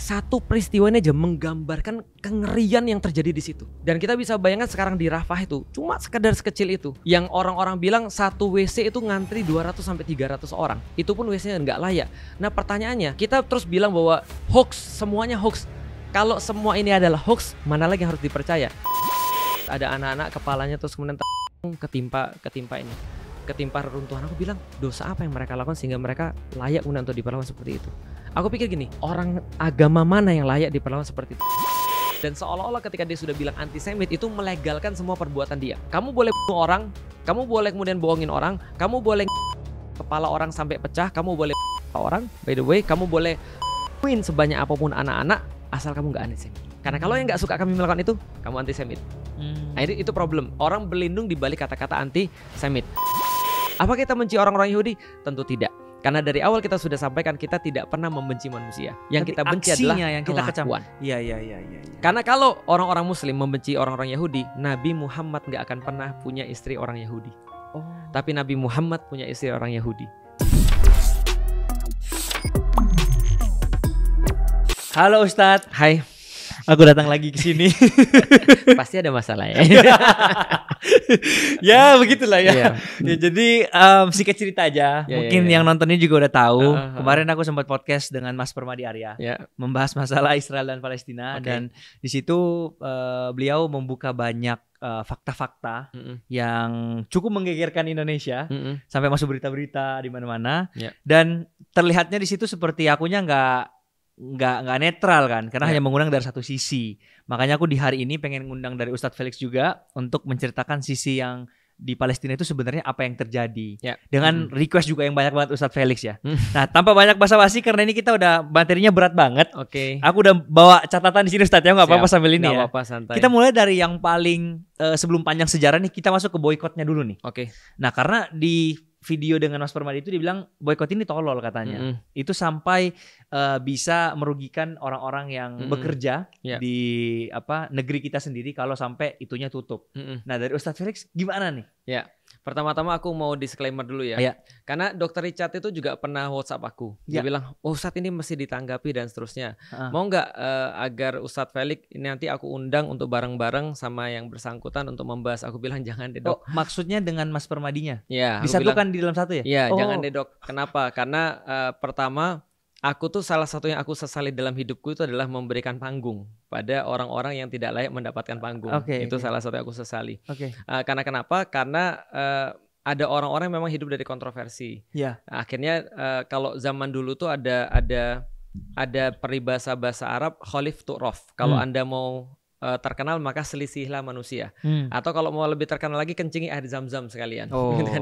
satu peristiwa ini aja menggambarkan kengerian yang terjadi di situ. Dan kita bisa bayangkan sekarang di Rafah itu cuma sekedar sekecil itu. Yang orang-orang bilang satu WC itu ngantri 200 sampai 300 orang. Itu pun WC-nya nggak layak. Nah pertanyaannya, kita terus bilang bahwa hoax, semuanya hoax. Kalau semua ini adalah hoax, mana lagi yang harus dipercaya? Ada anak-anak kepalanya terus kemudian ketimpa reruntuhan. Aku bilang, dosa apa yang mereka lakukan sehingga mereka layak untuk diperlakukan seperti itu? Aku pikir gini, orang agama mana yang layak diperlakukan seperti itu? Dan seolah-olah ketika dia sudah bilang antisemit, itu melegalkan semua perbuatan dia. Kamu boleh bunuh orang, kamu boleh kemudian bohongin orang, kamu boleh kepala orang sampai pecah, kamu boleh orang, by the way, kamu boleh sebanyak apapun anak-anak, asal kamu nggak antisemit. Karena kalau yang nggak suka kami melakukan itu, kamu antisemit. Nah itu problem. Orang berlindung di balik kata-kata antisemit. Apa kita benci orang-orang Yahudi? Tentu tidak. Karena dari awal kita sudah sampaikan kita tidak pernah membenci manusia. Yang kita benci adalah yang kita kelakuan. Iya. Karena kalau orang-orang Muslim membenci orang-orang Yahudi, Nabi Muhammad nggak akan pernah punya istri orang Yahudi. Tapi Nabi Muhammad punya istri orang Yahudi. Halo Ustadz. Hai. Aku datang lagi ke sini. Pasti ada masalah ya. Ya begitulah ya. Yeah. Ya jadi singkat cerita aja. Mungkin yang nonton ini juga udah tahu. Kemarin aku sempat podcast dengan Mas Permadi Arya, membahas masalah Israel dan Palestina. Dan di situ beliau membuka banyak fakta-fakta yang cukup menggegerkan Indonesia, sampai masuk berita-berita di mana-mana. Dan terlihatnya di situ seperti akunya nggak netral kan, karena hanya mengundang dari satu sisi. Makanya aku di hari ini pengen ngundang dari Ustadz Felix juga untuk menceritakan sisi yang di Palestina itu sebenarnya apa yang terjadi. Dengan request juga yang banyak banget Ustadz Felix ya. Nah, tanpa banyak basa-basi karena ini kita udah materinya berat banget. Aku udah bawa catatan di sini Ustadz ya, nggak apa-apa sambil ini ya. Apa-apa, santai. Kita mulai dari yang paling sebelum panjang sejarah nih, kita masuk ke boikotnya dulu nih. Nah, karena di video dengan Mas Permadi itu dibilang boikot ini tolol katanya. Itu sampai bisa merugikan orang-orang yang bekerja di negeri kita sendiri kalau sampai itunya tutup. Nah, dari Ustadz Felix gimana nih? Ya, pertama-tama aku mau disclaimer dulu ya. Karena Dr. Richard itu juga pernah WhatsApp aku. Dia bilang, Ustadz ini mesti ditanggapi dan seterusnya. Mau nggak agar Ustadz Felix ini nanti aku undang untuk bareng-bareng sama yang bersangkutan untuk membahas. Aku bilang jangan deh dok. Maksudnya dengan Mas Permadinya? Ya. Disatukan di dalam satu ya? Iya, jangan deh dok. Kenapa? Karena pertama, aku tuh salah satu yang aku sesali dalam hidupku itu adalah memberikan panggung pada orang-orang yang tidak layak mendapatkan panggung. Itu salah satu yang aku sesali. Karena kenapa? Karena ada orang-orang yang memang hidup dari kontroversi. Akhirnya kalau zaman dulu tuh ada peribahasa bahasa Arab khalif tu'raf. Kalau Anda mau terkenal maka selisihlah manusia. Atau kalau mau lebih terkenal lagi kencingi air zam-zam sekalian.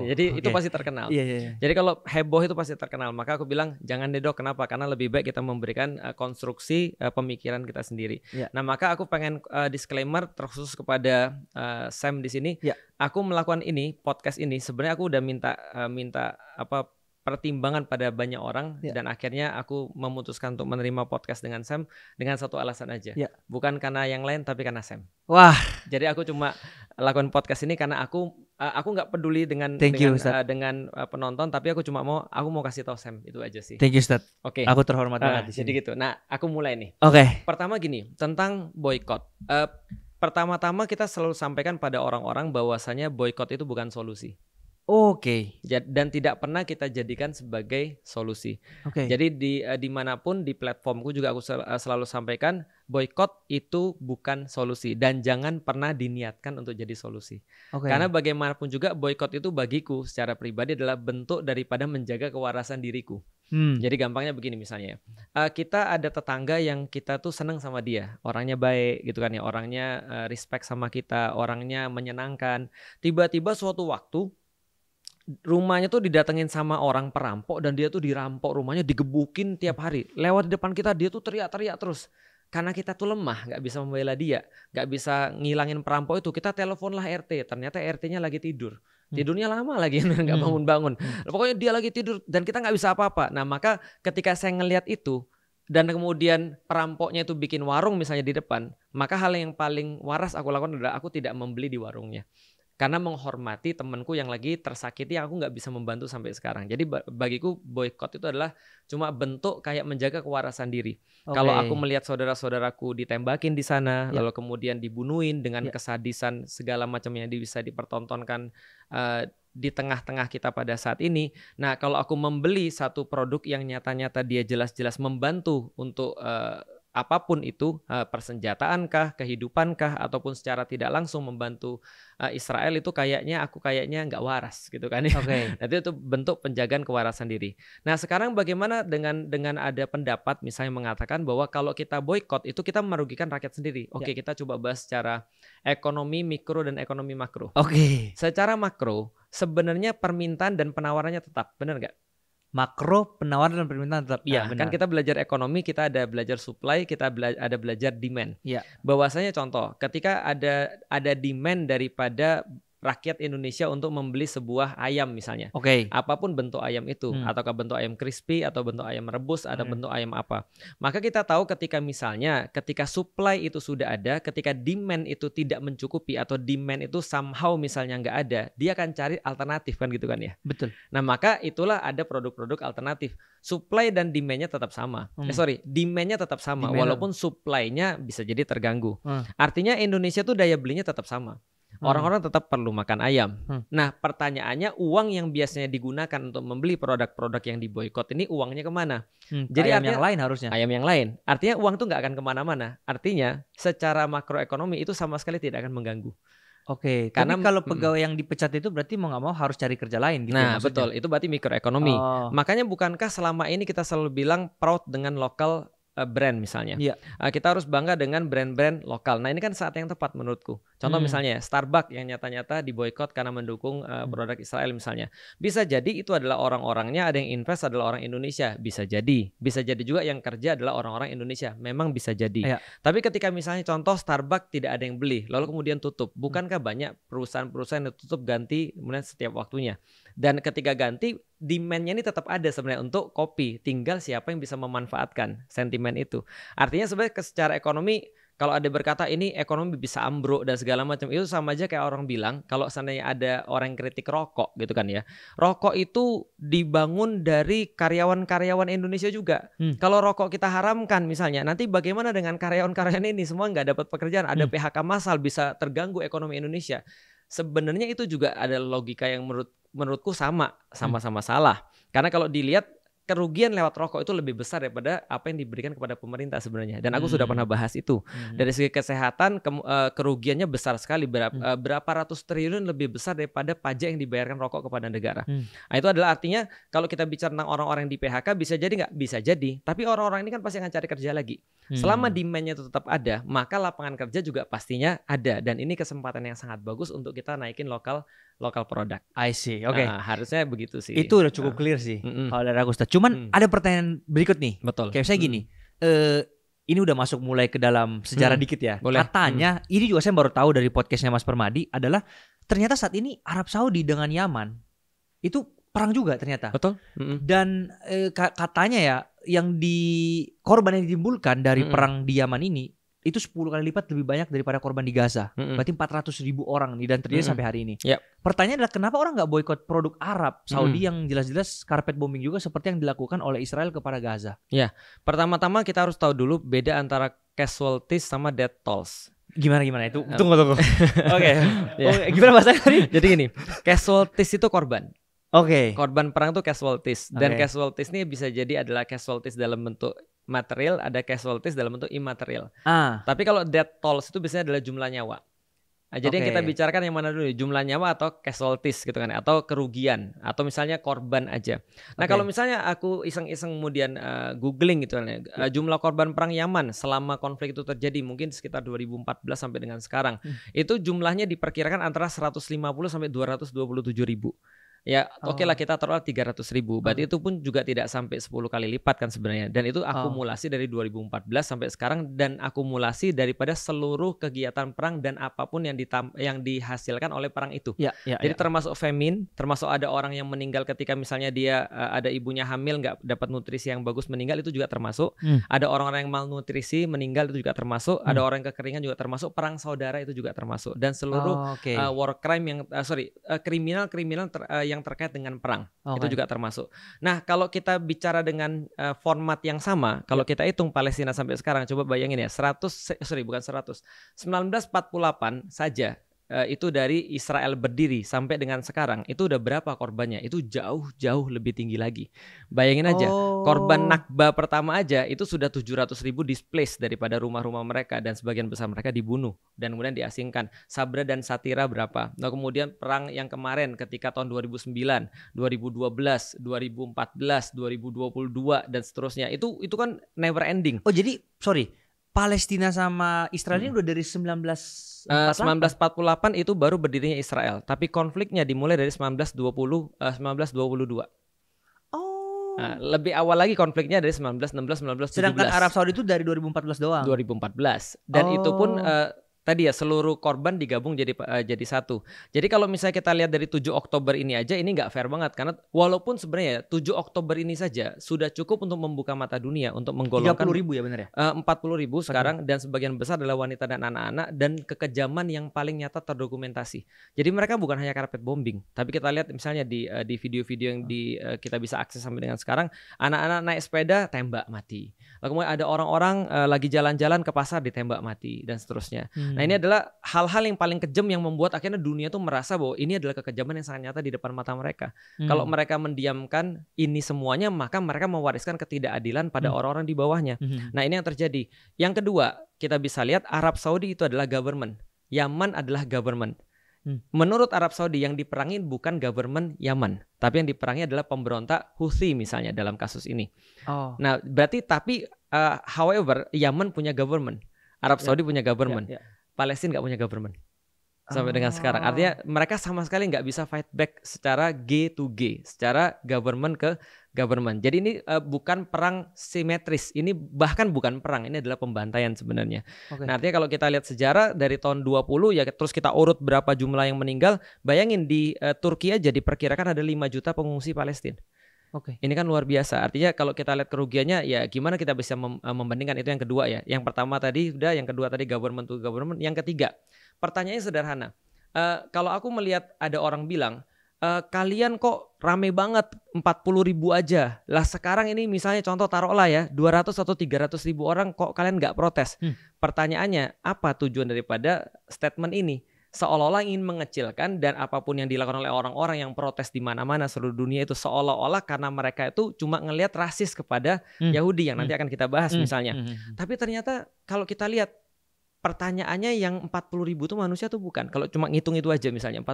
Jadi itu pasti terkenal. Jadi kalau heboh itu pasti terkenal. Maka aku bilang jangan deh dok. Kenapa? Karena lebih baik kita memberikan konstruksi pemikiran kita sendiri. Nah maka aku pengen disclaimer terkhusus kepada Sam di sini. Aku melakukan ini podcast ini sebenarnya aku udah minta pertimbangan pada banyak orang dan akhirnya aku memutuskan untuk menerima podcast dengan Sam dengan satu alasan aja. Bukan karena yang lain tapi karena Sam. Wah, jadi aku cuma lakukan podcast ini karena aku nggak peduli dengan penonton, tapi aku mau kasih tahu Sam, itu aja sih. Thank you Ustadz. Aku terhormat banget di sini. Jadi gitu. Nah, aku mulai nih. Pertama gini, tentang boykot. Pertama-tama kita selalu sampaikan pada orang-orang bahwasanya boykot itu bukan solusi. Dan tidak pernah kita jadikan sebagai solusi. Jadi dimanapun di platformku juga aku selalu sampaikan boykot itu bukan solusi dan jangan pernah diniatkan untuk jadi solusi. Karena bagaimanapun juga boykot itu bagiku secara pribadi adalah bentuk daripada menjaga kewarasan diriku. Jadi gampangnya begini misalnya, kita ada tetangga yang kita tuh seneng sama dia, orangnya baik gitu kan ya, orangnya respect sama kita, orangnya menyenangkan. Tiba-tiba suatu waktu rumahnya tuh didatengin sama orang perampok dan dia tuh dirampok, rumahnya digebukin tiap hari. Lewat di depan kita dia tuh teriak-teriak terus. Karena kita tuh lemah, gak bisa membela dia, gak bisa ngilangin perampok itu. Kita teleponlah RT, ternyata RT-nya lagi tidur. Tidurnya lama lagi, gak bangun-bangun. Pokoknya dia lagi tidur dan kita gak bisa apa-apa. Nah maka ketika saya ngelihat itu dan kemudian perampoknya itu bikin warung misalnya di depan, maka hal yang paling waras aku lakukan adalah aku tidak membeli di warungnya. karena menghormati temanku yang lagi tersakiti yang aku nggak bisa membantu sampai sekarang. Jadi bagiku boykot itu adalah cuma bentuk kayak menjaga kewarasan diri. Kalau aku melihat saudara-saudaraku ditembakin di sana, lalu kemudian dibunuhin dengan kesadisan segala macam yang bisa dipertontonkan di tengah-tengah kita pada saat ini. Nah, kalau aku membeli satu produk yang nyata-nyata dia jelas-jelas membantu untuk apapun itu, persenjataankah, kehidupankah, ataupun secara tidak langsung membantu Israel, itu aku kayaknya nggak waras gitu kan ya. Nanti itu bentuk penjagaan kewarasan diri. Nah, sekarang bagaimana dengan ada pendapat misalnya mengatakan bahwa kalau kita boykot itu kita merugikan rakyat sendiri. Kita coba bahas secara ekonomi mikro dan ekonomi makro. Secara makro sebenarnya permintaan dan penawarannya tetap, benar nggak? Makro, penawaran dan permintaan tetap. Iya, benar. Kan kita belajar ekonomi, kita ada belajar supply, kita ada belajar demand. Bahwasanya contoh, ketika ada demand daripada rakyat Indonesia untuk membeli sebuah ayam misalnya. Apapun bentuk ayam itu, ataukah bentuk ayam crispy, atau bentuk ayam rebus, atau bentuk ayam apa. Maka kita tahu ketika supply itu sudah ada, ketika demand itu tidak mencukupi atau demand itu somehow misalnya nggak ada, dia akan cari alternatif kan gitu kan ya. Betul. Nah, maka itulah ada produk-produk alternatif. Supply dan demand-nya tetap sama. Demand-nya tetap sama walaupun supply-nya bisa jadi terganggu. Artinya Indonesia tuh daya belinya tetap sama. Orang-orang tetap perlu makan ayam. Nah, pertanyaannya, uang yang biasanya digunakan untuk membeli produk-produk yang diboykot ini uangnya kemana? Jadi ayam yang lain harusnya. Ayam yang lain. Artinya uang tuh nggak akan kemana-mana. Artinya secara makroekonomi itu sama sekali tidak akan mengganggu. Karena kalau pegawai yang dipecat itu berarti mau nggak mau harus cari kerja lain gitu. Nah, betul. Itu berarti mikroekonomi. Makanya bukankah selama ini kita selalu bilang proud dengan lokal brand misalnya. Kita harus bangga dengan brand-brand lokal. Nah, ini kan saat yang tepat menurutku. Contoh misalnya Starbucks yang nyata-nyata diboykot karena mendukung produk Israel misalnya. Bisa jadi itu adalah orang-orangnya, ada yang invest adalah orang Indonesia. Bisa jadi juga yang kerja adalah orang-orang Indonesia. Memang bisa jadi. Tapi ketika misalnya contoh Starbucks tidak ada yang beli, lalu kemudian tutup. Bukankah banyak perusahaan-perusahaan yang tutup ganti kemudian setiap waktunya? Dan ketika ganti, demand-nya ini tetap ada sebenarnya untuk kopi. Tinggal siapa yang bisa memanfaatkan sentimen itu. Artinya sebenarnya secara ekonomi, kalau ada berkata ini ekonomi bisa ambruk dan segala macam, itu sama aja kayak orang bilang kalau seandainya ada orang yang kritik rokok gitu kan ya. Rokok itu dibangun dari karyawan-karyawan Indonesia juga. Kalau rokok kita haramkan misalnya, nanti bagaimana dengan karyawan-karyawan ini? Semua nggak dapat pekerjaan, ada PHK massal, bisa terganggu ekonomi Indonesia. Sebenarnya itu juga ada logika yang menurutku sama-sama salah. Karena kalau dilihat kerugian lewat rokok itu lebih besar daripada apa yang diberikan kepada pemerintah sebenarnya. Dan aku sudah pernah bahas itu. Dari segi kesehatan kerugiannya besar sekali, berapa ratus triliun lebih besar daripada pajak yang dibayarkan rokok kepada negara. Nah, itu adalah artinya kalau kita bicara tentang orang-orang di PHK, bisa jadi nggak? Bisa jadi. Tapi orang-orang ini kan pasti akan cari kerja lagi. Selama demand-nya itu tetap ada, maka lapangan kerja juga pastinya ada. Dan ini kesempatan yang sangat bagus untuk kita naikin lokal produk. I see. Harusnya begitu sih. Itu udah cukup clear sih. Kalau dari aku, Ustaz. Cuman ada pertanyaan berikut nih. Betul. Kayak saya gini. Ini udah masuk mulai ke dalam sejarah dikit ya. Boleh. Katanya, ini juga saya baru tahu dari podcastnya Mas Permadi, adalah ternyata saat ini Arab Saudi dengan Yaman itu perang juga ternyata. Betul. Dan katanya ya, korban yang ditimbulkan dari perang di Yaman ini itu 10 kali lipat lebih banyak daripada korban di Gaza. Berarti 400.000 orang nih, dan terjadi sampai hari ini. Pertanyaan adalah kenapa orang nggak boikot produk Arab Saudi yang jelas-jelas carpet bombing juga seperti yang dilakukan oleh Israel kepada Gaza? Ya, pertama-tama kita harus tahu dulu beda antara casualties sama death tolls. Gimana itu? Tunggu. Gimana bahasanya tadi? Jadi gini, casualties itu korban. Korban perang itu casualties. Dan casualties ini bisa jadi adalah casualties dalam bentuk material, ada casualties dalam bentuk imaterial. Tapi kalau death tolls itu biasanya adalah jumlah nyawa. Jadi yang kita bicarakan yang mana dulu? Jumlah nyawa atau casualties gitu kan, atau kerugian, atau misalnya korban aja. Nah, kalau misalnya aku iseng-iseng kemudian googling gitu kan, jumlah korban perang Yaman selama konflik itu terjadi mungkin sekitar 2014 sampai dengan sekarang. Itu jumlahnya diperkirakan antara 150 sampai 227 ribu. Ya oke lah kita taruhlah 300.000. Berarti itu pun juga tidak sampai 10 kali lipat kan sebenarnya. Dan itu akumulasi dari 2014 sampai sekarang, dan akumulasi daripada seluruh kegiatan perang dan apapun yang dihasilkan oleh perang itu. Jadi termasuk famine, termasuk ada orang yang meninggal ketika misalnya dia ada ibunya hamil nggak dapat nutrisi yang bagus meninggal, itu juga termasuk. Ada orang-orang yang malnutrisi meninggal, itu juga termasuk. Ada orang yang kekeringan juga termasuk. Perang saudara itu juga termasuk. Dan seluruh war crime yang kriminal yang terkait dengan perang itu juga termasuk. Nah kalau kita bicara dengan format yang sama, kalau kita hitung Palestina sampai sekarang, coba bayangin ya, 1948 saja itu dari Israel berdiri sampai dengan sekarang itu udah berapa korbannya? Itu jauh lebih tinggi lagi. Bayangin aja, korban Nakba pertama aja itu sudah 700.000 displaced daripada rumah-rumah mereka, dan sebagian besar mereka dibunuh dan kemudian diasingkan. Sabra dan Satira berapa? Nah kemudian perang yang kemarin ketika tahun 2009, 2012, 2014, 2022 dan seterusnya, itu kan never ending. Oh jadi Palestina sama Israel ini udah dari 1948 itu baru berdirinya Israel, tapi konfliknya dimulai dari 1922. Lebih awal lagi konfliknya dari 1916, 1917. Sedangkan Arab Saudi itu dari 2014 doang. 2014. Dan itu pun tadi ya seluruh korban digabung jadi satu. Jadi kalau misalnya kita lihat dari 7 Oktober ini aja, ini nggak fair banget, karena walaupun sebenarnya 7 Oktober ini saja sudah cukup untuk membuka mata dunia, untuk menggolongkan 30.000 ya benar ya? 40.000 sekarang, dan sebagian besar adalah wanita dan anak-anak, dan kekejaman yang paling nyata terdokumentasi. Jadi mereka bukan hanya carpet bombing, tapi kita lihat misalnya di video-video yang kita bisa akses sampai dengan sekarang, anak-anak naik sepeda tembak mati. Lalu kemudian ada orang-orang lagi jalan-jalan ke pasar ditembak mati dan seterusnya. Nah ini adalah hal-hal yang paling kejam yang membuat akhirnya dunia tuh merasa bahwa ini adalah kekejaman yang sangat nyata di depan mata mereka. Kalau mereka mendiamkan ini semuanya, maka mereka mewariskan ketidakadilan pada orang-orang di bawahnya. Nah ini yang terjadi. Yang kedua, kita bisa lihat Arab Saudi itu adalah government, Yaman adalah government. Menurut Arab Saudi yang diperangi bukan government Yaman, tapi yang diperangi adalah pemberontak Houthi misalnya dalam kasus ini. Nah berarti however Yaman punya government, Arab Saudi punya government. Palestina nggak punya government sampai dengan sekarang. Artinya mereka sama sekali nggak bisa fight back secara G to G, secara government ke government. Jadi ini bukan perang simetris. Ini bahkan bukan perang, ini adalah pembantaian sebenarnya. Nah artinya kalau kita lihat sejarah dari tahun 20 ya, terus kita urut berapa jumlah yang meninggal. Bayangin di Turki aja diperkirakan ada 5 juta pengungsi Palestina. Ini kan luar biasa. Artinya kalau kita lihat kerugiannya, ya gimana kita bisa membandingkan. Itu yang kedua ya. Yang pertama tadi udah, yang kedua tadi government to government. Yang ketiga, pertanyaannya sederhana. Kalau aku melihat ada orang bilang, kalian kok rame banget 40.000 aja. Lah sekarang ini misalnya contoh taruhlah ya 200 atau 300.000 orang, kok kalian nggak protes? Pertanyaannya, apa tujuan daripada statement ini? Seolah-olah ingin mengecilkan, dan apapun yang dilakukan oleh orang-orang yang protes di mana-mana seluruh dunia itu seolah-olah karena mereka itu cuma ngelihat rasis kepada Yahudi yang nanti akan kita bahas misalnya. Tapi ternyata kalau kita lihat pertanyaannya yang 40.000 itu manusia tuh bukan. Kalau cuma ngitung itu aja misalnya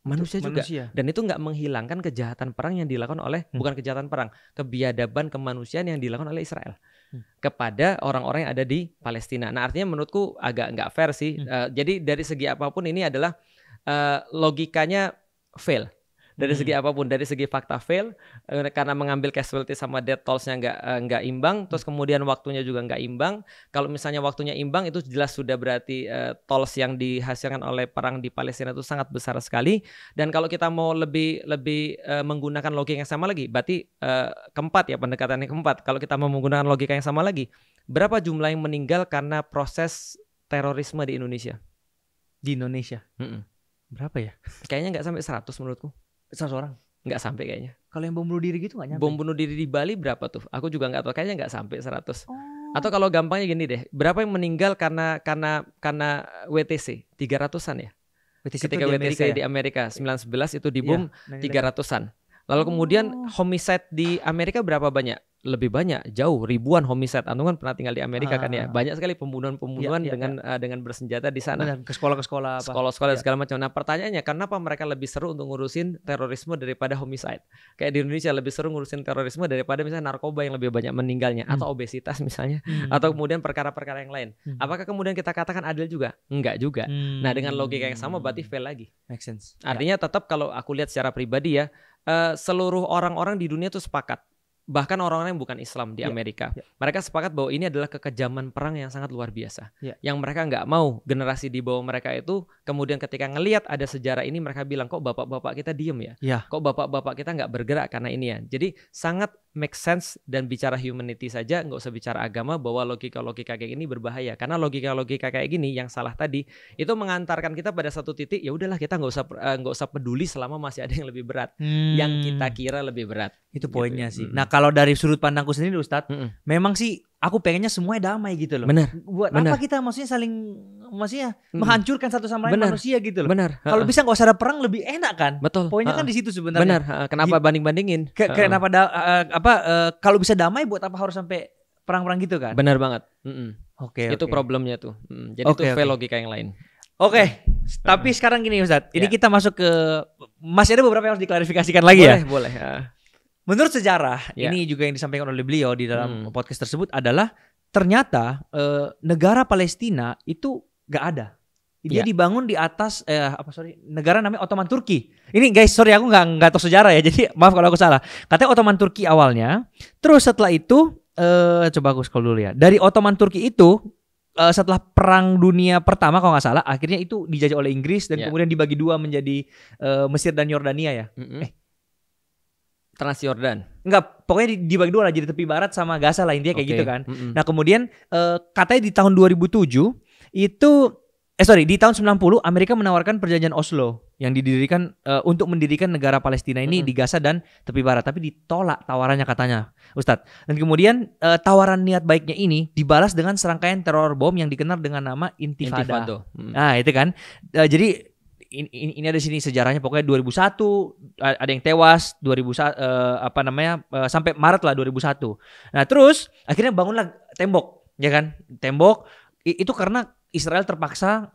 manusia juga. Dan itu nggak menghilangkan kejahatan perang yang dilakukan oleh bukan kejahatan perang, kebiadaban kemanusiaan yang dilakukan oleh Israel kepada orang-orang yang ada di Palestina. Nah artinya menurutku agak nggak fair sih. Jadi dari segi apapun ini adalah logikanya fail. Dari segi apapun, dari segi fakta fail, karena mengambil casualty sama death toll-nya nggak imbang, terus kemudian waktunya juga nggak imbang. Kalau misalnya waktunya imbang, itu jelas sudah berarti tolls yang dihasilkan oleh perang di Palestina itu sangat besar sekali. Dan kalau kita mau lebih menggunakan logika yang sama lagi, berarti keempat ya, pendekatan yang keempat. Kalau kita mau menggunakan logika yang sama lagi, berapa jumlah yang meninggal karena proses terorisme di Indonesia? Di Indonesia? Berapa ya? Kayaknya nggak sampai 100 menurutku. 100 orang? Nggak sampai kayaknya. Kalau yang bom bunuh diri gitu nggak nyampe? Bom bunuh diri di Bali berapa tuh? Aku juga nggak tahu. Kayaknya nggak sampai 100. Atau kalau gampangnya gini deh, berapa yang meninggal karena WTC? 300-an ya? Ketika WTC di Amerika 9/11 itu dibom 300-an. Lalu kemudian homicide di Amerika berapa banyak? lebih banyak, jauh ribuan homicide. Antum kan pernah tinggal di Amerika kan ya, banyak sekali pembunuhan-pembunuhan dengan bersenjata di sana. Benar, ke sekolah-sekolah sekolah-sekolah segala macam. Nah pertanyaannya, kenapa mereka lebih seru untuk ngurusin terorisme daripada homicide? Kayak di Indonesia lebih seru ngurusin terorisme daripada misalnya narkoba yang lebih banyak meninggalnya, atau obesitas misalnya, atau kemudian perkara-perkara yang lain. Apakah kemudian kita katakan adil juga? Enggak juga. Nah dengan logika yang sama berarti fail lagi. Make sense. Artinya tetap kalau aku lihat secara pribadi ya, seluruh orang-orang di dunia itu sepakat. Bahkan orang-orang yang bukan Islam di Amerika, mereka sepakat bahwa ini adalah kekejaman perang yang sangat luar biasa. Yang mereka nggak mau generasi di bawah mereka itu kemudian ketika ngelihat ada sejarah ini, mereka bilang, kok bapak-bapak kita diem ya? Kok bapak-bapak kita nggak bergerak karena ini ya? Jadi sangat make sense, dan bicara humanity saja, nggak usah bicara agama, bahwa logika-logika kayak gini berbahaya. Karena logika-logika kayak gini yang salah tadi itu mengantarkan kita pada satu titik, ya udahlah kita nggak usah peduli selama masih ada yang lebih berat, yang kita kira lebih berat. Itu poinnya sih. Nah kalau dari sudut pandangku sendiri Ustadz, memang sih aku pengennya semuanya damai gitu loh. Benar. Buat apa kita maksudnya saling menghancurkan satu sama lain manusia gitu loh. Benar. Kalau bisa nggak usah ada perang lebih enak kan. Betul. Poinnya kan di situ sebenarnya. Benar. Kenapa banding-bandingin? Kenapa kalau bisa damai buat apa harus sampai perang-perang gitu kan? Benar banget. Itu Oke. problemnya tuh. Jadi itu fail logika yang lain. Tapi sekarang gini Ustadz, ini kita masuk ke, masih ada beberapa yang harus diklarifikasikan lagi. Boleh. Menurut sejarah, ini juga yang disampaikan oleh beliau di dalam podcast tersebut adalah ternyata negara Palestina itu gak ada. Dia dibangun di atas negara namanya Ottoman Turki. Ini guys, sorry aku nggak tahu sejarah ya, jadi maaf kalau aku salah. Katanya Ottoman Turki awalnya, terus setelah itu coba aku scroll dulu ya. Dari Ottoman Turki itu setelah Perang Dunia Pertama kalau nggak salah, akhirnya itu dijajah oleh Inggris dan kemudian dibagi dua menjadi Mesir dan Yordania ya. Transyordan. Enggak, pokoknya dibagi dua lah, jadi tepi barat sama Gaza lah, intinya kayak gitu kan. Nah kemudian katanya di tahun 2007 itu di tahun 90 Amerika menawarkan perjanjian Oslo yang didirikan untuk mendirikan negara Palestina ini di Gaza dan tepi barat, tapi ditolak tawarannya katanya Ustadz. Dan kemudian tawaran niat baiknya ini dibalas dengan serangkaian teror bom yang dikenal dengan nama Intifada. Nah itu kan, jadi ini ada sini sejarahnya, pokoknya 2001 ada yang tewas, 2001 sampai Maret lah 2001. Nah terus akhirnya bangunlah tembok, ya kan? Tembok itu karena Israel terpaksa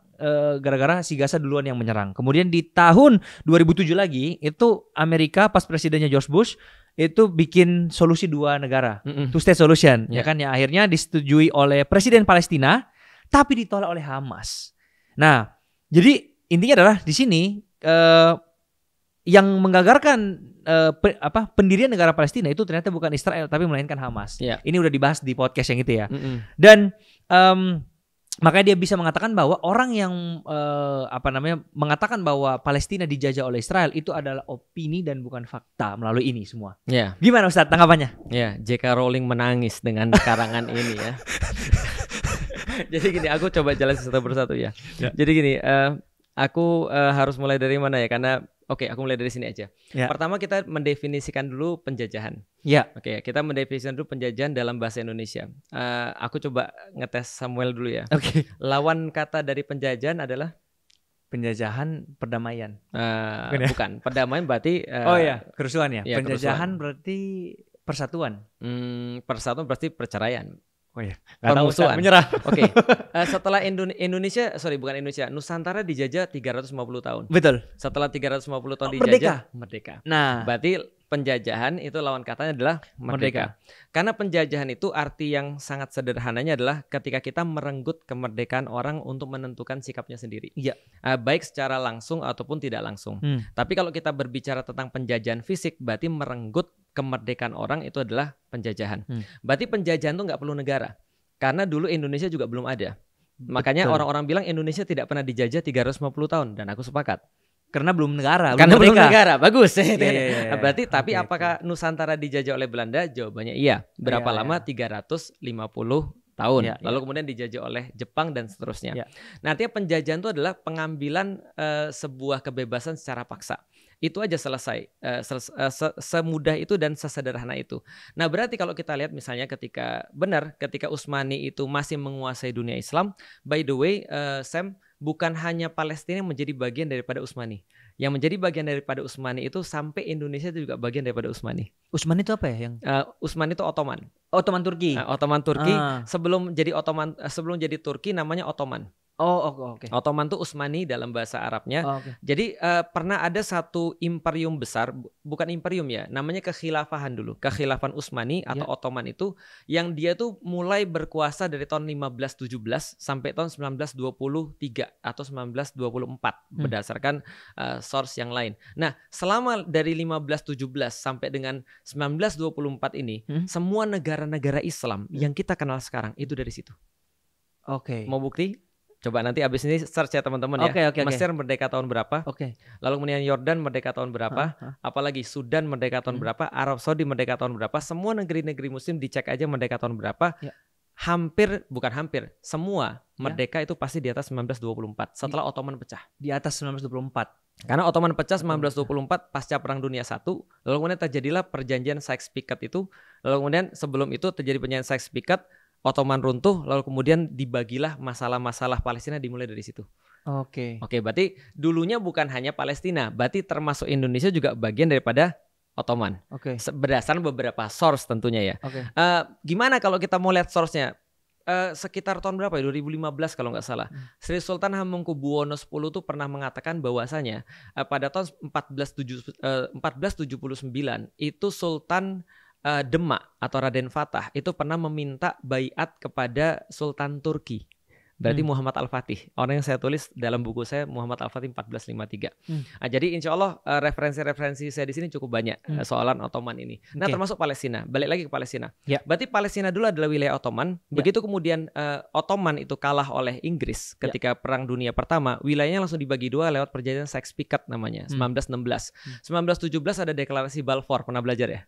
gara-gara si Gaza duluan yang menyerang. Kemudian di tahun 2007 lagi itu Amerika pas presidennya George Bush itu bikin solusi dua negara, two state solution, ya kan? Ya akhirnya disetujui oleh Presiden Palestina, tapi ditolak oleh Hamas. Nah jadi intinya adalah di sini yang menggagalkan pendirian negara Palestina itu ternyata bukan Israel tapi melainkan Hamas. Ini udah dibahas di podcast yang itu ya. Dan makanya dia bisa mengatakan bahwa orang yang mengatakan bahwa Palestina dijajah oleh Israel itu adalah opini dan bukan fakta melalui ini semua. Gimana Ustadz tanggapannya? J.K. Rowling menangis dengan karangan ini ya. Jadi gini, aku coba jelasin satu persatu ya. Jadi gini, aku harus mulai dari mana ya? Karena aku mulai dari sini aja. Pertama kita mendefinisikan dulu penjajahan. Kita mendefinisikan dulu penjajahan dalam bahasa Indonesia. Aku coba ngetes Samuel dulu ya. Lawan kata dari penjajahan adalah penjajahan, perdamaian. Bukan. Perdamaian berarti kerusuhan ya. Penjajahan kerusuhan. Berarti persatuan. Persatuan berarti perceraian. Permusuhan. Menyerah. Setelah Nusantara dijajah 350 tahun. Betul. Setelah 350 tahun dijajah, merdeka. Nah, berarti penjajahan itu lawan katanya adalah merdeka. Karena penjajahan itu arti yang sangat sederhananya adalah ketika kita merenggut kemerdekaan orang untuk menentukan sikapnya sendiri. Baik secara langsung ataupun tidak langsung. Tapi kalau kita berbicara tentang penjajahan fisik, berarti merenggut kemerdekaan orang itu adalah penjajahan. Berarti penjajahan itu nggak perlu negara. Karena dulu Indonesia juga belum ada. Makanya orang-orang bilang Indonesia tidak pernah dijajah 350 tahun. Dan aku sepakat. Karena belum negara. Karena belum negara. Bagus. Berarti tapi apakah Nusantara dijajah oleh Belanda? Jawabannya iya. Berapa lama? 350 tahun. Lalu kemudian dijajah oleh Jepang dan seterusnya. Nah, artinya penjajahan itu adalah pengambilan sebuah kebebasan secara paksa. Itu aja selesai. Semudah itu dan sesederhana itu. Nah berarti kalau kita lihat misalnya ketika Utsmani itu masih menguasai dunia Islam, by the way Sam, bukan hanya Palestina yang menjadi bagian daripada Utsmani. yang menjadi bagian daripada Utsmani itu sampai Indonesia itu juga bagian daripada Utsmani. Utsmani itu apa ya yang? Utsmani itu Ottoman. Ottoman Turki. Ottoman Turki sebelum jadi Turki namanya Ottoman. Oke. Ottoman itu Utsmani dalam bahasa Arabnya. Jadi pernah ada satu imperium besar, bukan imperium ya, namanya kekhilafahan dulu. Kekhilafahan Utsmani atau Ottoman itu yang dia tuh mulai berkuasa dari tahun 1517 sampai tahun 1923 atau 1924 berdasarkan source yang lain. Nah, selama dari 1517 sampai dengan 1924 ini, semua negara-negara Islam yang kita kenal sekarang itu dari situ. Mau bukti? Coba nanti abis ini search ya teman-teman ya. Mesir merdeka tahun berapa? Lalu kemudian Yordan merdeka tahun berapa? Apalagi Sudan merdeka tahun berapa? Arab Saudi merdeka tahun berapa? Semua negeri-negeri Muslim dicek aja merdeka tahun berapa. Semua merdeka itu pasti di atas 1924 setelah Ottoman pecah. Di atas 1924. Karena Ottoman pecah 1924 pasca Perang Dunia I. Lalu kemudian terjadilah perjanjian Sykes-Picot itu. Lalu kemudian sebelum itu terjadi perjanjian Sykes-Picot. Ottoman runtuh, lalu kemudian dibagilah masalah-masalah Palestina dimulai dari situ. Oke, berarti dulunya bukan hanya Palestina, berarti termasuk Indonesia juga bagian daripada Ottoman. Berdasarkan beberapa source tentunya ya. Gimana kalau kita mau lihat source-nya? Sekitar tahun berapa ya? 2015 kalau nggak salah. Sri Sultan Hamengkubuwono X tuh pernah mengatakan bahwasanya pada tahun 1479 itu Sultan Demak atau Raden Fatah itu pernah meminta baiat kepada Sultan Turki. Berarti Muhammad Al-Fatih. Orang yang saya tulis dalam buku saya Muhammad Al-Fatih 1453. Jadi insya Allah referensi-referensi saya di sini cukup banyak soalan Ottoman ini. Nah termasuk Palestina. Balik lagi ke Palestina. Berarti Palestina dulu adalah wilayah Ottoman. Begitu kemudian Ottoman itu kalah oleh Inggris ketika Perang Dunia Pertama, wilayahnya langsung dibagi dua lewat perjanjian Sykes-Picot namanya 1916. 1917 ada deklarasi Balfour. Pernah belajar ya?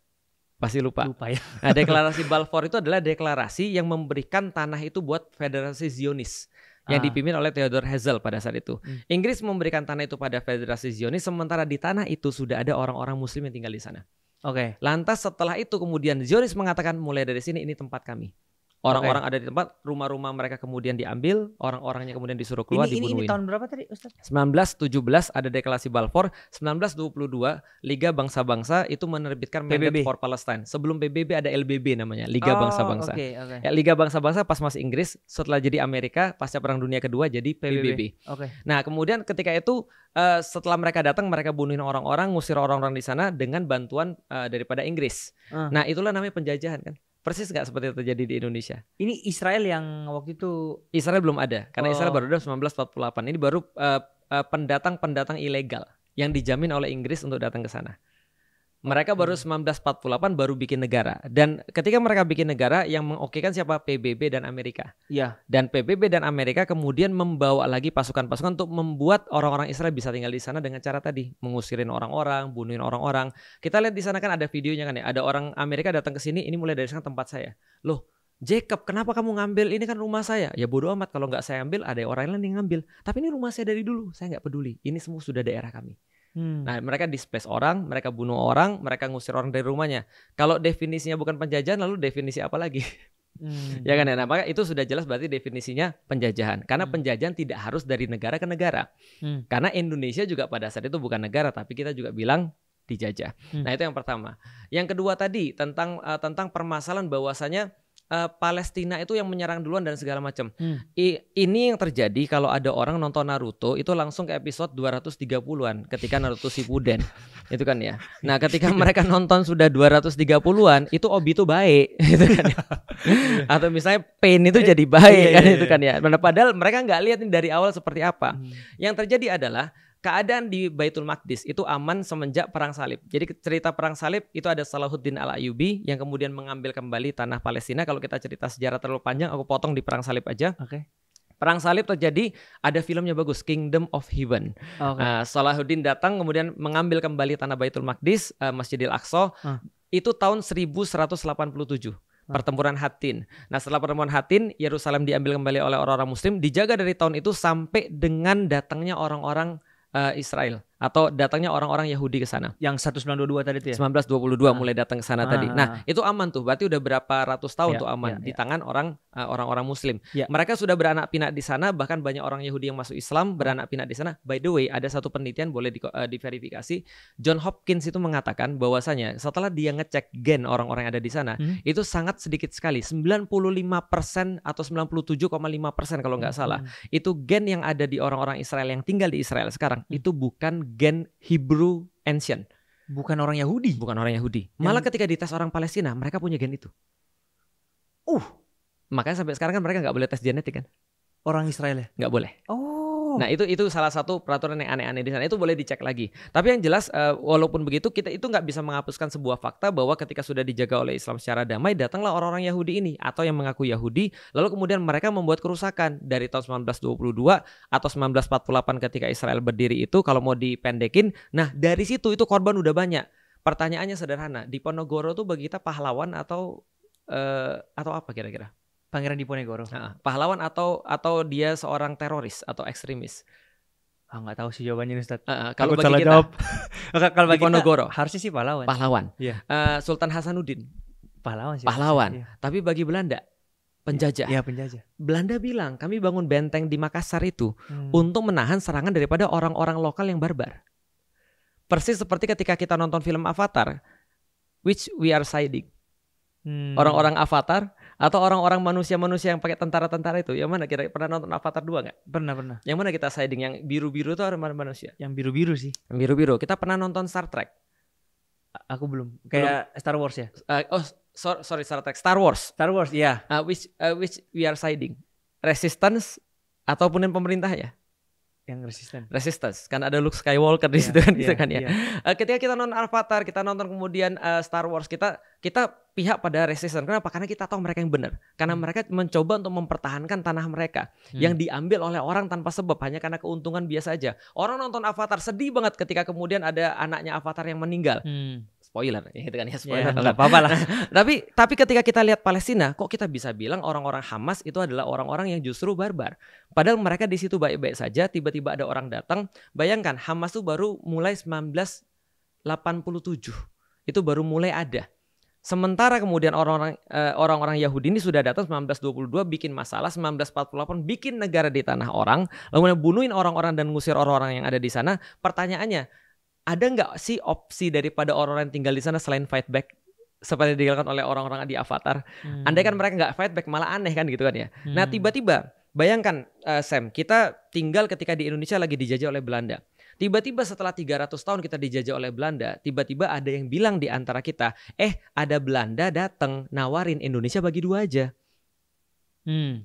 Pasti lupa ya. Nah, deklarasi Balfour itu adalah deklarasi yang memberikan tanah itu buat Federasi Zionis yang dipimpin oleh Theodor Herzl pada saat itu. Inggris memberikan tanah itu pada Federasi Zionis, sementara di tanah itu sudah ada orang-orang Muslim yang tinggal di sana. Lantas setelah itu kemudian Zionis mengatakan mulai dari sini ini tempat kami. Orang-orang ada di tempat, rumah-rumah mereka kemudian diambil, orang-orangnya kemudian disuruh keluar, dibunuhin. Ini tahun berapa tadi Ustaz? 1917 ada deklarasi Balfour, 1922 Liga Bangsa-Bangsa itu menerbitkan Mandate for Palestine. Sebelum PBB ada LBB namanya, Liga Bangsa-Bangsa. Ya, Liga Bangsa-Bangsa pas masih Inggris, setelah jadi Amerika pasca Perang Dunia Kedua jadi PBB. Nah, kemudian ketika itu setelah mereka datang, mereka bunuhin orang-orang, ngusir orang-orang di sana dengan bantuan daripada Inggris. Nah, itulah namanya penjajahan kan. Persis nggak seperti itu terjadi di Indonesia. Ini Israel yang waktu itu. Israel belum ada, karena Israel baru ada 1948. Ini baru pendatang-pendatang ilegal yang dijamin oleh Inggris untuk datang ke sana. Mereka baru 1948 baru bikin negara. Dan ketika mereka bikin negara, yang mengokekan siapa? PBB dan Amerika. Dan PBB dan Amerika kemudian membawa lagi pasukan-pasukan untuk membuat orang-orang Israel bisa tinggal di sana dengan cara tadi, mengusirin orang-orang, bunuhin orang-orang. Kita lihat di sana kan ada videonya kan ya. Ada orang Amerika datang ke sini, ini mulai dari sana tempat saya. Loh, Jacob, kenapa kamu ngambil? Ini kan rumah saya. Ya bodo amat, kalau nggak saya ambil, ada orang lain yang ngambil. Tapi ini rumah saya dari dulu, saya nggak peduli. Ini semua sudah daerah kami. Nah, mereka displace orang, mereka bunuh orang, mereka ngusir orang dari rumahnya. Kalau definisinya bukan penjajahan, lalu definisi apa lagi? Ya kan ya, nah, maka itu sudah jelas berarti definisinya penjajahan. Karena penjajahan tidak harus dari negara ke negara. Karena Indonesia juga pada saat itu bukan negara, tapi kita juga bilang dijajah. Nah, itu yang pertama. Yang kedua tadi tentang permasalahan bahwasanya Palestina itu yang menyerang duluan dan segala macam. Ini yang terjadi kalau ada orang nonton Naruto itu langsung ke episode 230-an ketika Naruto Shippuden. Itu kan ya. Nah, ketika mereka nonton sudah 230-an itu Obito baik gitu kan ya. Atau misalnya Pain itu jadi baik kan itu kan ya. Padahal mereka nggak lihat ini dari awal seperti apa. Yang terjadi adalah keadaan di Baitul Maqdis itu aman semenjak Perang Salib. Jadi cerita Perang Salib itu ada Salahuddin Al-Ayyubi yang kemudian mengambil kembali tanah Palestina. Kalau kita cerita sejarah terlalu panjang, aku potong di Perang Salib aja. Perang Salib terjadi, ada filmnya bagus, Kingdom of Heaven. Salahuddin datang kemudian mengambil kembali tanah Baitul Maqdis, Masjidil Aqsa. Itu tahun 1187. Pertempuran Hattin. Nah, setelah pertempuran Hattin, Yerusalem diambil kembali oleh orang-orang Muslim. Dijaga dari tahun itu sampai dengan datangnya orang-orang Israel atau datangnya orang-orang Yahudi ke sana. Yang 1922 tadi itu ya? 1922 mulai datang ke sana tadi. Nah, itu aman tuh. Berarti udah berapa ratus tahun tuh aman di tangan orang-orang Muslim. Mereka sudah beranak pinak di sana, bahkan banyak orang Yahudi yang masuk Islam beranak pinak di sana. By the way, ada satu penelitian boleh diverifikasi. John Hopkins itu mengatakan bahwasanya setelah dia ngecek gen orang-orang yang ada di sana, itu sangat sedikit sekali, 95% atau 97,5% kalau nggak salah. Itu gen yang ada di orang-orang Israel yang tinggal di Israel sekarang, itu bukan gen Hebrew Ancient. Bukan orang Yahudi. Bukan orang Yahudi. Malah ketika dites orang Palestina, mereka punya gen itu. Makanya sampai sekarang kan mereka nggak boleh tes genetik kan? Orang Israel ya? Nggak boleh. Nah itu salah satu peraturan yang aneh-aneh di sana. Itu boleh dicek lagi. Tapi yang jelas walaupun begitu kita itu nggak bisa menghapuskan sebuah fakta bahwa ketika sudah dijaga oleh Islam secara damai, datanglah orang-orang Yahudi ini atau yang mengaku Yahudi, lalu kemudian mereka membuat kerusakan dari tahun 1922 atau 1948 ketika Israel berdiri itu. Kalau mau dipendekin, nah dari situ itu korban udah banyak. Pertanyaannya sederhana, Diponegoro tuh bagi kita pahlawan atau apa kira-kira? Pangeran Diponegoro. Pahlawan atau dia seorang teroris atau ekstremis? Nggak tahu sih jawabannya Ustaz. Kalau bagi kita, kalau bagi Diponegoro harusnya sih pahlawan. Yeah. Sultan Hasanuddin pahlawan sih. Pahlawan. Yeah. Tapi bagi Belanda penjajah. Iya, penjajah. Belanda bilang kami bangun benteng di Makassar itu untuk menahan serangan daripada orang-orang lokal yang barbar. Persis seperti ketika kita nonton film Avatar, which we are siding. Orang-orang Avatar atau orang-orang manusia-manusia yang pakai tentara-tentara itu, yang mana kita pernah nonton Avatar 2 nggak? Pernah. Yang mana kita siding? Yang biru-biru itu orang manusia? Yang biru-biru sih. Yang biru-biru. Kita pernah nonton Star Trek? Aku belum. Kayak Star Wars ya? Sorry Star Trek. Star Wars. Star Wars, iya. Which we are siding? Resistance ataupun yang pemerintahnya? Yang Resistance. Kan ada Luke Skywalker di situ kan, ketika kita nonton Avatar, kita nonton kemudian Star Wars, kita pihak pada Resistance. Kenapa? Karena kita tahu mereka yang benar. Karena mereka mencoba untuk mempertahankan tanah mereka yang diambil oleh orang tanpa sebab, hanya karena keuntungan biasa aja. Orang nonton Avatar sedih banget ketika kemudian ada anaknya Avatar yang meninggal. Spoiler, gitu kan ya, spoiler. Nggak apa-apa lah. Tapi ketika kita lihat Palestina, kok kita bisa bilang orang-orang Hamas itu adalah orang-orang yang justru barbar. Padahal mereka di situ baik-baik saja, tiba-tiba ada orang datang. Bayangkan, Hamas itu baru mulai 1987. Itu baru mulai ada. Sementara kemudian orang-orang Yahudi ini sudah datang 1922 bikin masalah, 1948 bikin negara di tanah orang, lalu bunuhin orang-orang dan ngusir orang-orang yang ada di sana. Pertanyaannya, ada nggak sih opsi daripada orang-orang yang tinggal di sana selain fight back seperti dilakukan oleh orang-orang di Avatar? Andai kan mereka nggak fight back, malah aneh kan gitu kan ya. Nah tiba-tiba bayangkan Sam, kita tinggal ketika di Indonesia lagi dijajah oleh Belanda. Tiba-tiba setelah 300 tahun kita dijajah oleh Belanda, tiba-tiba ada yang bilang di antara kita, ada Belanda datang nawarin Indonesia bagi dua aja.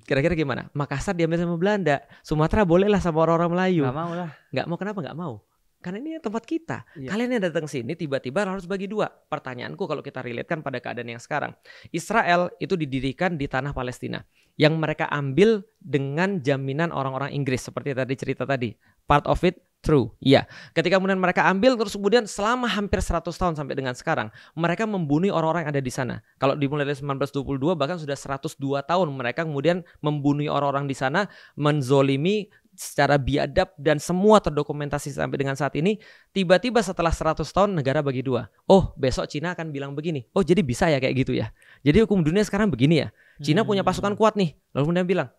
Kira-kira gimana? Makassar diambil sama Belanda, Sumatera bolehlah sama orang-orang Melayu. Nggak mau lah. Nggak mau, kenapa nggak mau? Karena ini tempat kita. Kalian yang datang sini tiba-tiba harus bagi dua. Pertanyaanku kalau kita relatekan pada keadaan yang sekarang, Israel itu didirikan di tanah Palestina yang mereka ambil dengan jaminan orang-orang Inggris seperti tadi cerita tadi. Part of it true. Iya. Ketika kemudian mereka ambil, terus kemudian selama hampir 100 tahun sampai dengan sekarang, mereka membunuh orang-orang yang ada di sana. Kalau dimulai dari 1922 bahkan sudah 102 tahun mereka kemudian membunuh orang-orang di sana, menzolimi secara biadab, dan semua terdokumentasi sampai dengan saat ini. Tiba-tiba setelah 100 tahun negara bagi dua. Besok Cina akan bilang begini. Jadi bisa ya kayak gitu ya. Jadi hukum dunia sekarang begini ya. Cina punya pasukan kuat nih. Lalu kemudian bilang,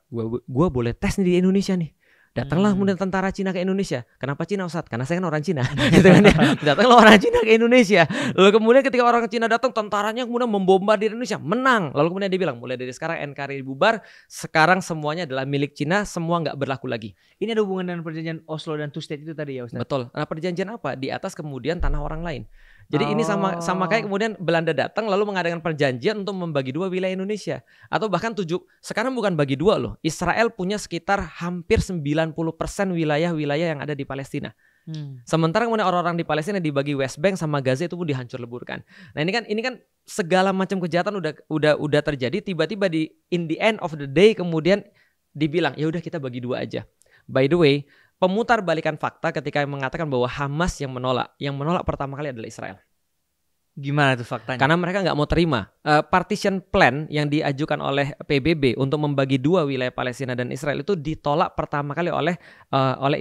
gua boleh tes nih di Indonesia nih. Datanglah kemudian tentara Cina ke Indonesia. Kenapa Cina, Ustaz? Karena saya kan orang Cina. Gitu kan ya. Datanglah orang Cina ke Indonesia. Lalu kemudian ketika orang Cina datang, tentaranya kemudian membombardir Indonesia, menang. Lalu kemudian dia bilang, mulai dari sekarang NKRI bubar, sekarang semuanya adalah milik Cina, semua nggak berlaku lagi. Ini ada hubungan dengan perjanjian Oslo dan Two State itu tadi ya, Ustaz? Betul. Nah, perjanjian apa? Di atas kemudian tanah orang lain. Jadi ini sama kayak kemudian Belanda datang lalu mengadakan perjanjian untuk membagi dua wilayah Indonesia. Atau bahkan sekarang bukan bagi dua loh. Israel punya sekitar hampir 90% wilayah-wilayah yang ada di Palestina. Sementara kemudian orang-orang di Palestina dibagi West Bank sama Gaza itu pun dihancur leburkan. Nah ini kan segala macam kejahatan udah terjadi, tiba-tiba in the end of the day kemudian dibilang ya udah kita bagi dua aja. By the way, pemutar balikan fakta ketika mengatakan bahwa Hamas yang menolak pertama kali adalah Israel. Gimana tuh faktanya? Karena mereka nggak mau terima partition plan yang diajukan oleh PBB untuk membagi dua wilayah Palestina dan Israel itu ditolak pertama kali oleh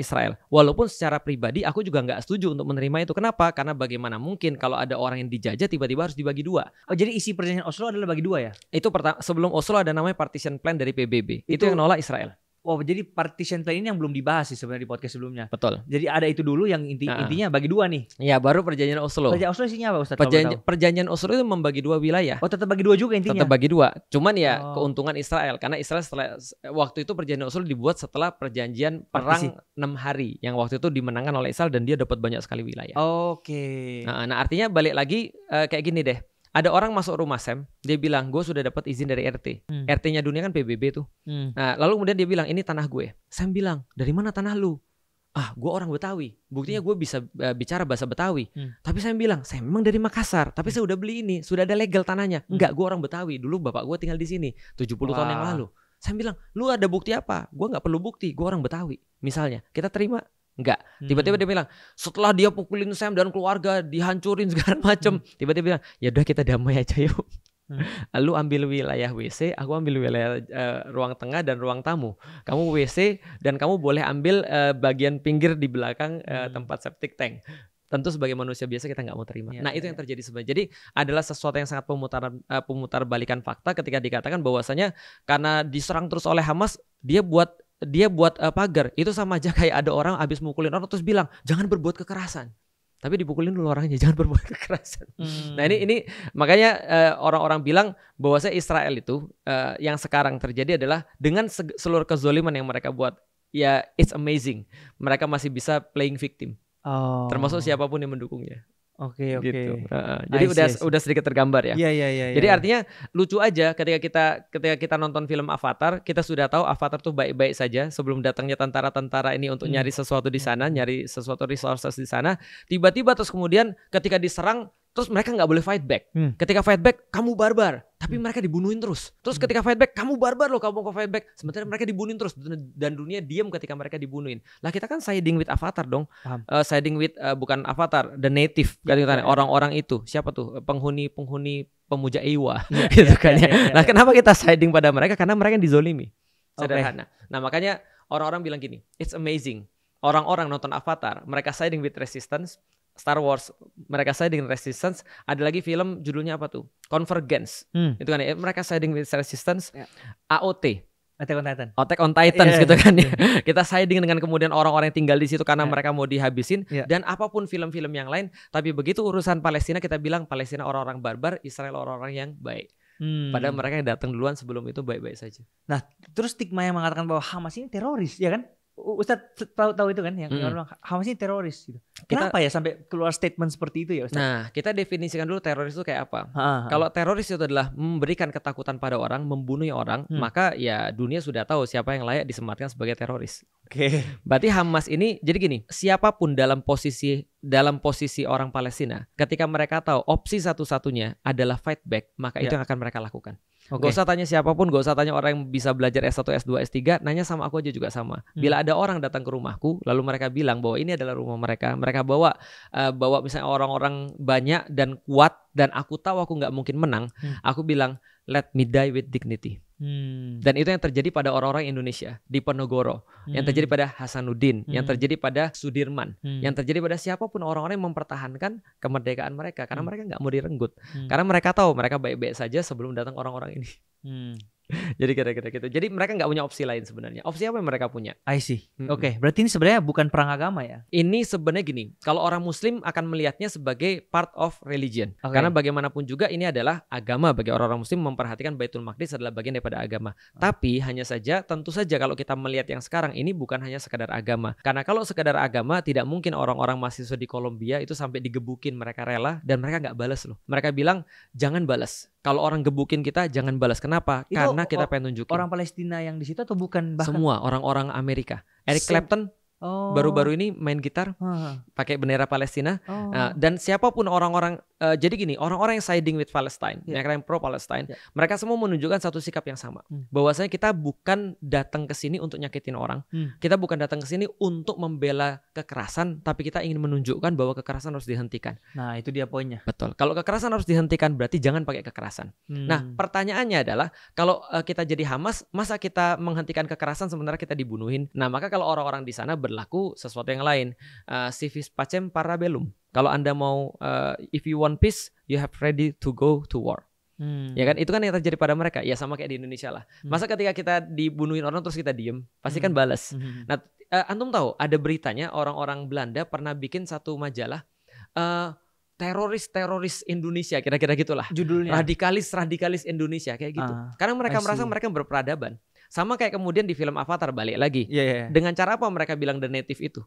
Israel. Walaupun secara pribadi aku juga nggak setuju untuk menerima itu. Kenapa? Karena bagaimana mungkin kalau ada orang yang dijajah tiba-tiba harus dibagi dua. Oh, jadi isi perjanjian Oslo adalah bagi dua ya? Itu sebelum Oslo ada namanya partition plan dari PBB. Itu yang nolak Israel. Oh, jadi partition plan ini yang belum dibahas sih sebenarnya di podcast sebelumnya. Betul. Jadi ada itu dulu yang intinya bagi dua nih. Ya, baru perjanjian Oslo. Perjanjian Oslo isinya apa, Ustaz? Perjanjian Oslo itu membagi dua wilayah. Oh, tetap bagi dua juga intinya. Tetap bagi dua. Cuman ya keuntungan Israel, karena Israel setelah waktu itu perjanjian Oslo dibuat setelah perjanjian perang 6 hari yang waktu itu dimenangkan oleh Israel dan dia dapat banyak sekali wilayah. Oke. Nah, artinya balik lagi kayak gini deh. Ada orang masuk rumah Sam, dia bilang gue sudah dapat izin dari RT. RT-nya dunia kan PBB tuh. Nah, lalu kemudian dia bilang ini tanah gue. Sam bilang, dari mana tanah lu? Ah, gue orang Betawi. Buktinya gue bisa bicara bahasa Betawi. Tapi saya bilang, saya memang dari Makassar. Tapi saya udah beli ini, sudah ada legal tanahnya. Enggak, gue orang Betawi. Dulu bapak gue tinggal di sini 70 tahun yang lalu. Saya bilang, lu ada bukti apa? Gue nggak perlu bukti. Gue orang Betawi. Misalnya, kita terima. Enggak. Tiba-tiba dia bilang, setelah dia pukulin Sam dan keluarga, dihancurin segala macem. Tiba-tiba bilang, ya udah kita damai aja yuk. Lu ambil wilayah WC, aku ambil wilayah ruang tengah dan ruang tamu. Kamu WC dan kamu boleh ambil bagian pinggir di belakang tempat septic tank. Tentu sebagai manusia biasa kita nggak mau terima. Itu yang terjadi sebenarnya. Jadi adalah sesuatu yang sangat pemutarbalikan fakta ketika dikatakan bahwasanya karena diserang terus oleh Hamas, dia buat pagar. Itu sama aja kayak ada orang habis mukulin orang terus bilang jangan berbuat kekerasan. Tapi dipukulin dulu orangnya, jangan berbuat kekerasan. Nah ini makanya orang-orang bilang bahwasanya Israel itu yang sekarang terjadi adalah dengan seluruh kezoliman yang mereka buat, ya it's amazing. Mereka masih bisa playing victim. Termasuk siapapun yang mendukungnya. Oke. Gitu. Jadi udah sedikit tergambar ya. Iya. Jadi artinya lucu aja ketika kita nonton film Avatar, kita sudah tahu Avatar tuh baik-baik saja sebelum datangnya tentara-tentara ini untuk nyari sesuatu di sana, nyari sesuatu resources di sana. Tiba-tiba terus kemudian ketika diserang, terus mereka nggak boleh fight back. Ketika fight back, kamu barbar. Tapi mereka dibunuhin terus. Terus ketika fight back, kamu barbar loh, kamu kok fight back. Sementara mereka dibunuhin terus dan dunia diam ketika mereka dibunuhin. Lah kita kan siding with Avatar dong. Siding with bukan Avatar, the native. Orang-orang itu siapa tuh? Penghuni pemuja Ewa gitu kan ya. Nah, kenapa kita siding pada mereka? Karena mereka yang dizolimi. Sederhana. Nah, makanya orang-orang bilang gini, it's amazing. Orang-orang nonton Avatar, mereka siding with resistance. Star Wars, mereka siding resistance. Ada lagi film judulnya apa tuh? Convergence. Itu kan ya, mereka siding with resistance. AOT. Attack on Titans gitu kan ya. Kita siding dengan kemudian orang-orang yang tinggal di situ karena mereka mau dihabisin dan apapun film-film yang lain. Tapi begitu urusan Palestina kita bilang Palestina orang-orang barbar, Israel orang-orang yang baik. Padahal mereka yang datang duluan sebelum itu baik-baik saja. Nah, terus stigma yang mengatakan bahwa Hamas ini teroris, ya kan? Ustadz tahu itu kan yang orang Hamas ini teroris gitu. Kenapa ya sampai keluar statement seperti itu ya Ustadz? Nah, kita definisikan dulu teroris itu kayak apa. Kalau teroris itu adalah memberikan ketakutan pada orang, membunuh orang, maka ya dunia sudah tahu siapa yang layak disematkan sebagai teroris. Oke. Berarti Hamas ini jadi gini, siapapun dalam posisi orang Palestina, ketika mereka tahu opsi satu-satunya adalah fight back, maka itu yang akan mereka lakukan. Gak usah tanya siapapun, gak usah tanya orang yang bisa belajar S1, S2, S3, nanya sama aku aja juga sama. Bila ada orang datang ke rumahku, lalu mereka bilang bahwa ini adalah rumah mereka bawa misalnya orang-orang banyak dan kuat, dan aku tahu aku gak mungkin menang, aku bilang let me die with dignity. Dan itu yang terjadi pada orang-orang Indonesia di Penogoro, yang terjadi pada Hasanuddin, yang terjadi pada Sudirman, yang terjadi pada siapapun orang-orang yang mempertahankan kemerdekaan mereka karena mereka nggak mau direnggut, karena mereka tahu mereka baik-baik saja sebelum datang orang-orang ini. Jadi kira-kira gitu. Jadi mereka nggak punya opsi lain sebenarnya. Opsi apa yang mereka punya? I see. Oke, berarti ini sebenarnya bukan perang agama ya? Ini sebenarnya gini. Kalau orang Muslim akan melihatnya sebagai part of religion. Karena bagaimanapun juga ini adalah agama. Bagi orang-orang Muslim memperhatikan Baitul Maqdis adalah bagian daripada agama. Tapi hanya saja, tentu saja kalau kita melihat yang sekarang ini bukan hanya sekadar agama. Karena kalau sekadar agama, tidak mungkin orang-orang mahasiswa di Kolombia itu sampai digebukin, mereka rela dan mereka nggak balas loh. Mereka bilang jangan balas. Kalau orang gebukin kita jangan balas. Kenapa? Karena kita pengen tunjukin. Orang Palestina yang di situ atau bukan? Semua orang-orang Amerika. Eric Clapton Baru-baru ini main gitar pakai bendera Palestina. Dan siapapun orang-orang, jadi gini, orang-orang yang siding with Palestine, yang pro Palestine, mereka semua menunjukkan satu sikap yang sama. Bahwasanya kita bukan datang ke sini untuk nyakitin orang. Kita bukan datang ke sini untuk membela kekerasan, tapi kita ingin menunjukkan bahwa kekerasan harus dihentikan. Nah, itu dia poinnya. Betul. Kalau kekerasan harus dihentikan, berarti jangan pakai kekerasan. Nah, pertanyaannya adalah, kalau kita jadi Hamas, masa kita menghentikan kekerasan sementara kita dibunuhin? Nah, maka kalau orang-orang di sana berlaku sesuatu yang lain, civis pacem para bellum. Kalau Anda mau, if you want peace, you have ready to go to war. Ya kan, itu kan yang terjadi pada mereka. Ya sama kayak di Indonesia lah. Masa ketika kita dibunuhin orang terus kita diem, pasti kan balas. Nah, antum tahu ada beritanya, orang-orang Belanda pernah bikin satu majalah, teroris Indonesia, kira-kira gitulah judulnya. Radikalis Indonesia kayak gitu. Karena mereka merasa mereka berperadaban. Sama kayak kemudian di film Avatar, balik lagi. Dengan cara apa mereka bilang the native itu?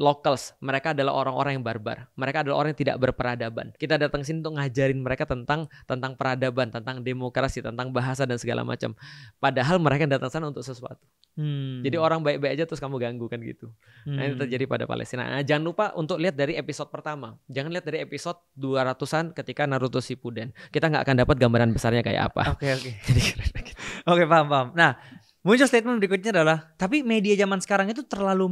Locals, mereka adalah orang-orang yang barbar. Mereka adalah orang yang tidak berperadaban. Kita datang sini untuk ngajarin mereka tentang peradaban, tentang demokrasi, tentang bahasa dan segala macam. Padahal mereka datang sana untuk sesuatu. Jadi orang baik-baik aja terus kamu ganggu kan gitu. Nah, ini terjadi pada Palestina. Nah, jangan lupa untuk lihat dari episode pertama. Jangan lihat dari episode 200-an ketika Naruto Shippuden. Kita nggak akan dapat gambaran besarnya kayak apa. Oke. Jadi oke, paham. Nah, muncul statement berikutnya adalah, tapi media zaman sekarang itu terlalu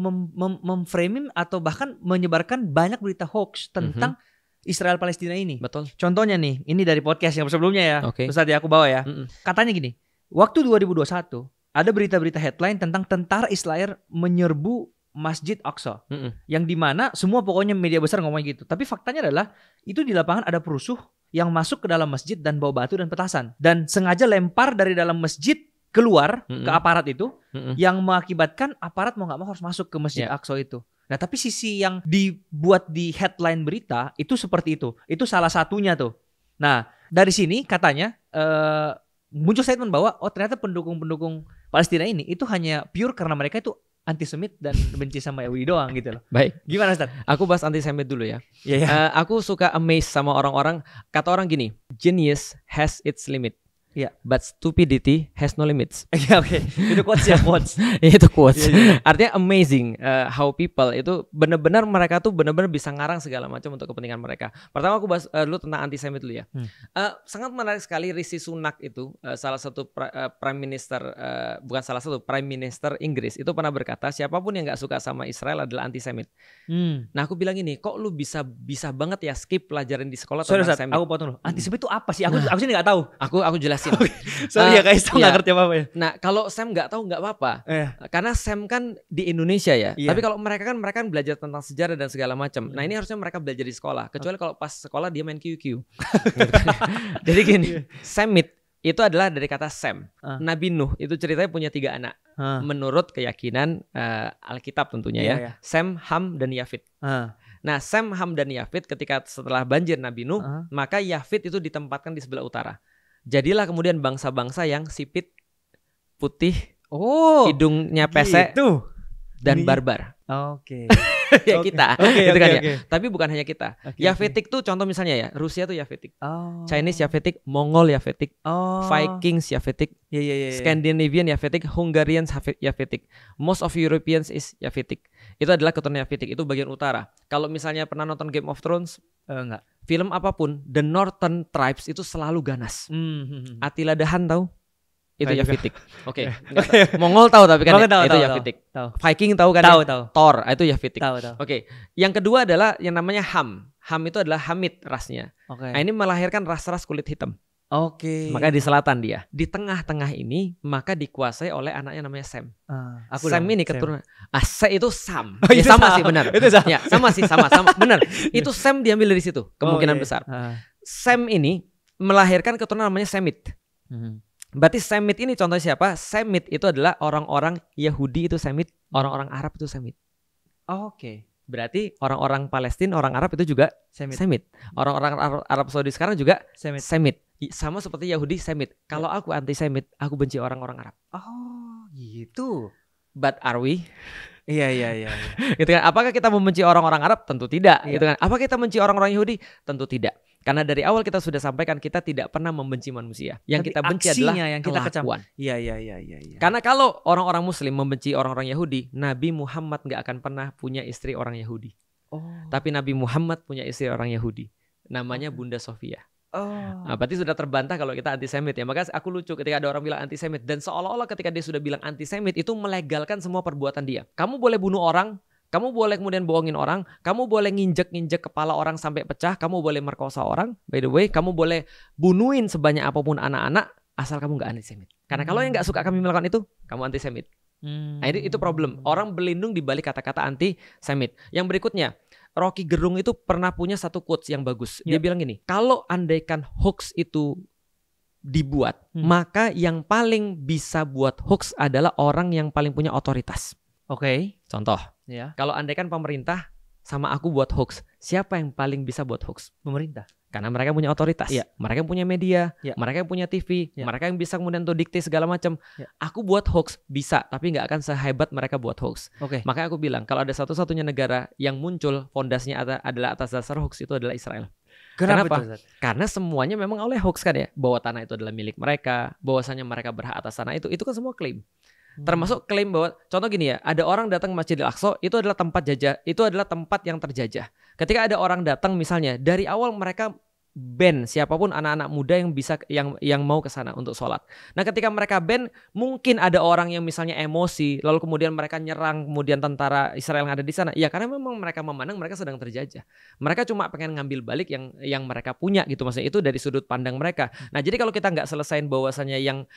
memframing atau bahkan menyebarkan banyak berita hoax tentang Israel Palestina ini. Betul. Contohnya nih, ini dari podcast yang sebelumnya ya. Terus tadi aku bawa ya. Katanya gini, waktu 2021 ada berita-berita headline tentang tentara Israel menyerbu Masjid Aqsa. Yang dimana semua pokoknya media besar ngomongin gitu. Tapi faktanya adalah itu di lapangan ada perusuh yang masuk ke dalam masjid dan bawa batu dan petasan. Dan sengaja lempar dari dalam masjid keluar ke aparat itu, yang mengakibatkan aparat mau nggak mau harus masuk ke Masjid Aqsa itu. Nah, tapi sisi yang dibuat di headline berita itu seperti itu. Itu salah satunya tuh. Nah, dari sini katanya muncul statement bahwa ternyata pendukung-pendukung Palestina ini itu hanya pure karena mereka itu antisemit dan benci sama Yahudi doang gitu loh. Baik. Gimana, Ustaz? Aku bahas antisemit dulu ya. Aku suka amazed sama orang-orang. Kata orang gini, genius has its limit. But stupidity has no limits. Oke. Itu quotes ya, quotes. Itu quotes. Artinya amazing how people itu benar-benar mereka tuh benar-benar bisa ngarang segala macam untuk kepentingan mereka. Pertama aku bahas dulu tentang antisemit dulu ya. Sangat menarik sekali Rishi Sunak itu, salah satu prime minister, bukan salah satu, prime minister Inggris itu pernah berkata, siapapun yang nggak suka sama Israel adalah antisemit. Nah, aku bilang ini, kok lu bisa banget ya skip pelajaran di sekolah tentang antisemit? Aku potong dulu. Antisemit itu apa sih? Aku sini nggak tahu. Aku jelasin. Sorry ya guys, nggak ngerti apa-apa ya. Nah, kalau Sam nggak tahu nggak apa-apa, karena Sam kan di Indonesia ya. Tapi kalau mereka kan belajar tentang sejarah dan segala macam. Nah, ini harusnya mereka belajar di sekolah. Kecuali kalau pas sekolah dia main QQ. Jadi gini, Semit itu adalah dari kata Sem. Nabi Nuh itu ceritanya punya 3 anak. Menurut keyakinan Alkitab tentunya ya. Sem, Ham, dan Yafit. Nah, Sem, Ham, dan Yafit ketika setelah banjir Nabi Nuh, maka Yafit itu ditempatkan di sebelah utara. Jadilah kemudian bangsa-bangsa yang sipit, putih, hidungnya pesek, gitu. Dan barbar. Kita, gitu kan ya. Tapi bukan hanya kita. Yafetik tuh contoh misalnya ya, Rusia tuh Yafetik, Chinese Yafetik, Mongol Yafetik, Vikings Yafetik, Scandinavian Yafetik, Hungarian Yafetik, most of Europeans is Yafetik. Itu adalah keturunan Yafetik, itu bagian utara. Kalau misalnya pernah nonton Game of Thrones, enggak. Film apapun, the Northern Tribes itu selalu ganas. Attila the Hun tahu? Itu Yafetik. Oke. Mongol tahu tapi kan itu Yafetik. Viking tahu kan? Tahu. Thor itu Yafetik. Tahu. Oke. Yang kedua adalah yang namanya Ham. Ham itu adalah Hamid rasnya. Nah, ini melahirkan ras-ras kulit hitam. Maka di selatan dia. Di tengah-tengah ini maka dikuasai oleh anaknya namanya Sem. Sem ini keturunan. Se itu Sam. Sama sih benar. Ya, sama benar. Itu Sem diambil dari situ kemungkinan besar. Sem ini melahirkan keturunan namanya Semit. Berarti Semit ini contohnya siapa? Semit itu adalah orang-orang Yahudi itu Semit, orang-orang Arab itu Semit. Berarti orang-orang Palestina, orang Arab itu juga Semit. Orang-orang Arab Saudi sekarang juga Semit. Sama seperti Yahudi Semit. Kalau aku anti Semit, aku benci orang-orang Arab. Gitu. But are we? Iya. Gitu kan? Apakah kita membenci orang-orang Arab? Tentu tidak. Gitu kan? Apakah kita membenci orang-orang Yahudi? Tentu tidak. Karena dari awal kita sudah sampaikan kita tidak pernah membenci manusia. Yang kita benci adalah yang kita kelakuan. Iya. Karena kalau orang-orang Muslim membenci orang-orang Yahudi, Nabi Muhammad nggak akan pernah punya istri orang Yahudi. Tapi Nabi Muhammad punya istri orang Yahudi. Namanya Bunda Sofia. Nah, berarti sudah terbantah kalau kita antisemit ya. Maka aku lucu ketika ada orang bilang antisemit. Dan seolah-olah ketika dia sudah bilang antisemit itu melegalkan semua perbuatan dia. Kamu boleh bunuh orang, kamu boleh kemudian bohongin orang, kamu boleh nginjek kepala orang sampai pecah, kamu boleh merkosa orang, by the way, kamu boleh bunuhin sebanyak apapun anak-anak, asal kamu nggak antisemit. Karena kalau yang nggak suka kami melakukan itu, kamu antisemit. Nah itu problem. Orang berlindung di balik kata-kata antisemit. Yang berikutnya, Rocky Gerung itu pernah punya satu quotes yang bagus. Dia bilang gini, kalau andaikan hoax itu dibuat, maka yang paling bisa buat hoax adalah orang yang paling punya otoritas. Contoh, kalau andaikan pemerintah sama aku buat hoax, siapa yang paling bisa buat hoax? Pemerintah. Karena mereka punya otoritas, mereka yang punya media, mereka yang punya TV, mereka yang bisa kemudian tuh dikte segala macam. Aku buat hoax bisa, tapi nggak akan sehebat mereka buat hoax. Makanya aku bilang kalau ada satu-satunya negara yang muncul fondasinya adalah atas dasar hoax, itu adalah Israel. Kenapa? Karena semuanya memang oleh hoax kan ya, bahwa tanah itu adalah milik mereka, bahwasanya mereka berhak atas tanah itu kan semua klaim. Termasuk klaim bahwa, contoh gini ya, ada orang datang ke Masjidil Aqsa, itu adalah tempat jajah, itu adalah tempat yang terjajah. Ketika ada orang datang misalnya, dari awal mereka ban siapapun anak-anak muda yang bisa yang mau ke sana untuk sholat. Nah, ketika mereka ban, mungkin ada orang yang misalnya emosi, lalu kemudian mereka nyerang kemudian tentara Israel yang ada di sana. Ya karena memang mereka memandang mereka sedang terjajah. Mereka cuma pengen ngambil balik yang mereka punya gitu, maksudnya itu dari sudut pandang mereka. Nah, jadi kalau kita nggak selesain bahwasannya yang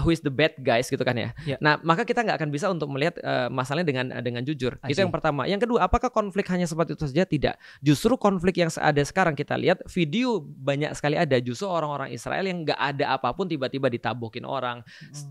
who is the bad guys gitu kan ya. Nah, maka kita nggak akan bisa untuk melihat masalahnya dengan jujur. Itu yang pertama. Yang kedua, apakah konflik hanya seperti itu saja? Tidak. Justru konflik yang ada sekarang kita lihat video banyak sekali ada justru orang-orang Israel yang nggak ada apapun tiba-tiba ditabokin orang,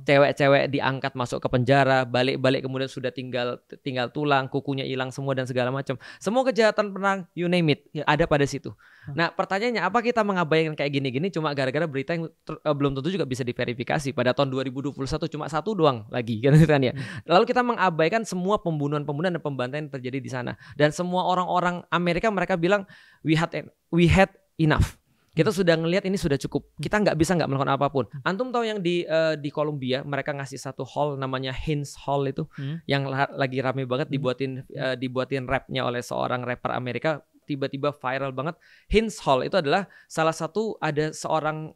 cewek-cewek diangkat masuk ke penjara, balik-balik kemudian sudah tinggal tulang, kukunya hilang semua dan segala macam. Semua kejahatan perang, you name it, ada pada situ. Nah, pertanyaannya apa kita mengabaikan kayak gini-gini cuma gara-gara berita yang belum tentu juga bisa diverifikasi. Pada tahun 2021 cuma satu doang lagi kan ya. Lalu kita mengabaikan semua pembunuhan dan pembantaian yang terjadi di sana. Dan semua orang-orang Amerika mereka bilang we had enough. Kita sudah ngelihat ini sudah cukup. Kita nggak melakukan apapun. Antum tahu yang di Kolombia mereka ngasih satu hall namanya Heinz Hall itu, yang lagi rame banget dibuatin rapnya oleh seorang rapper Amerika, tiba-tiba viral banget. Heinz Hall itu adalah salah satu, ada seorang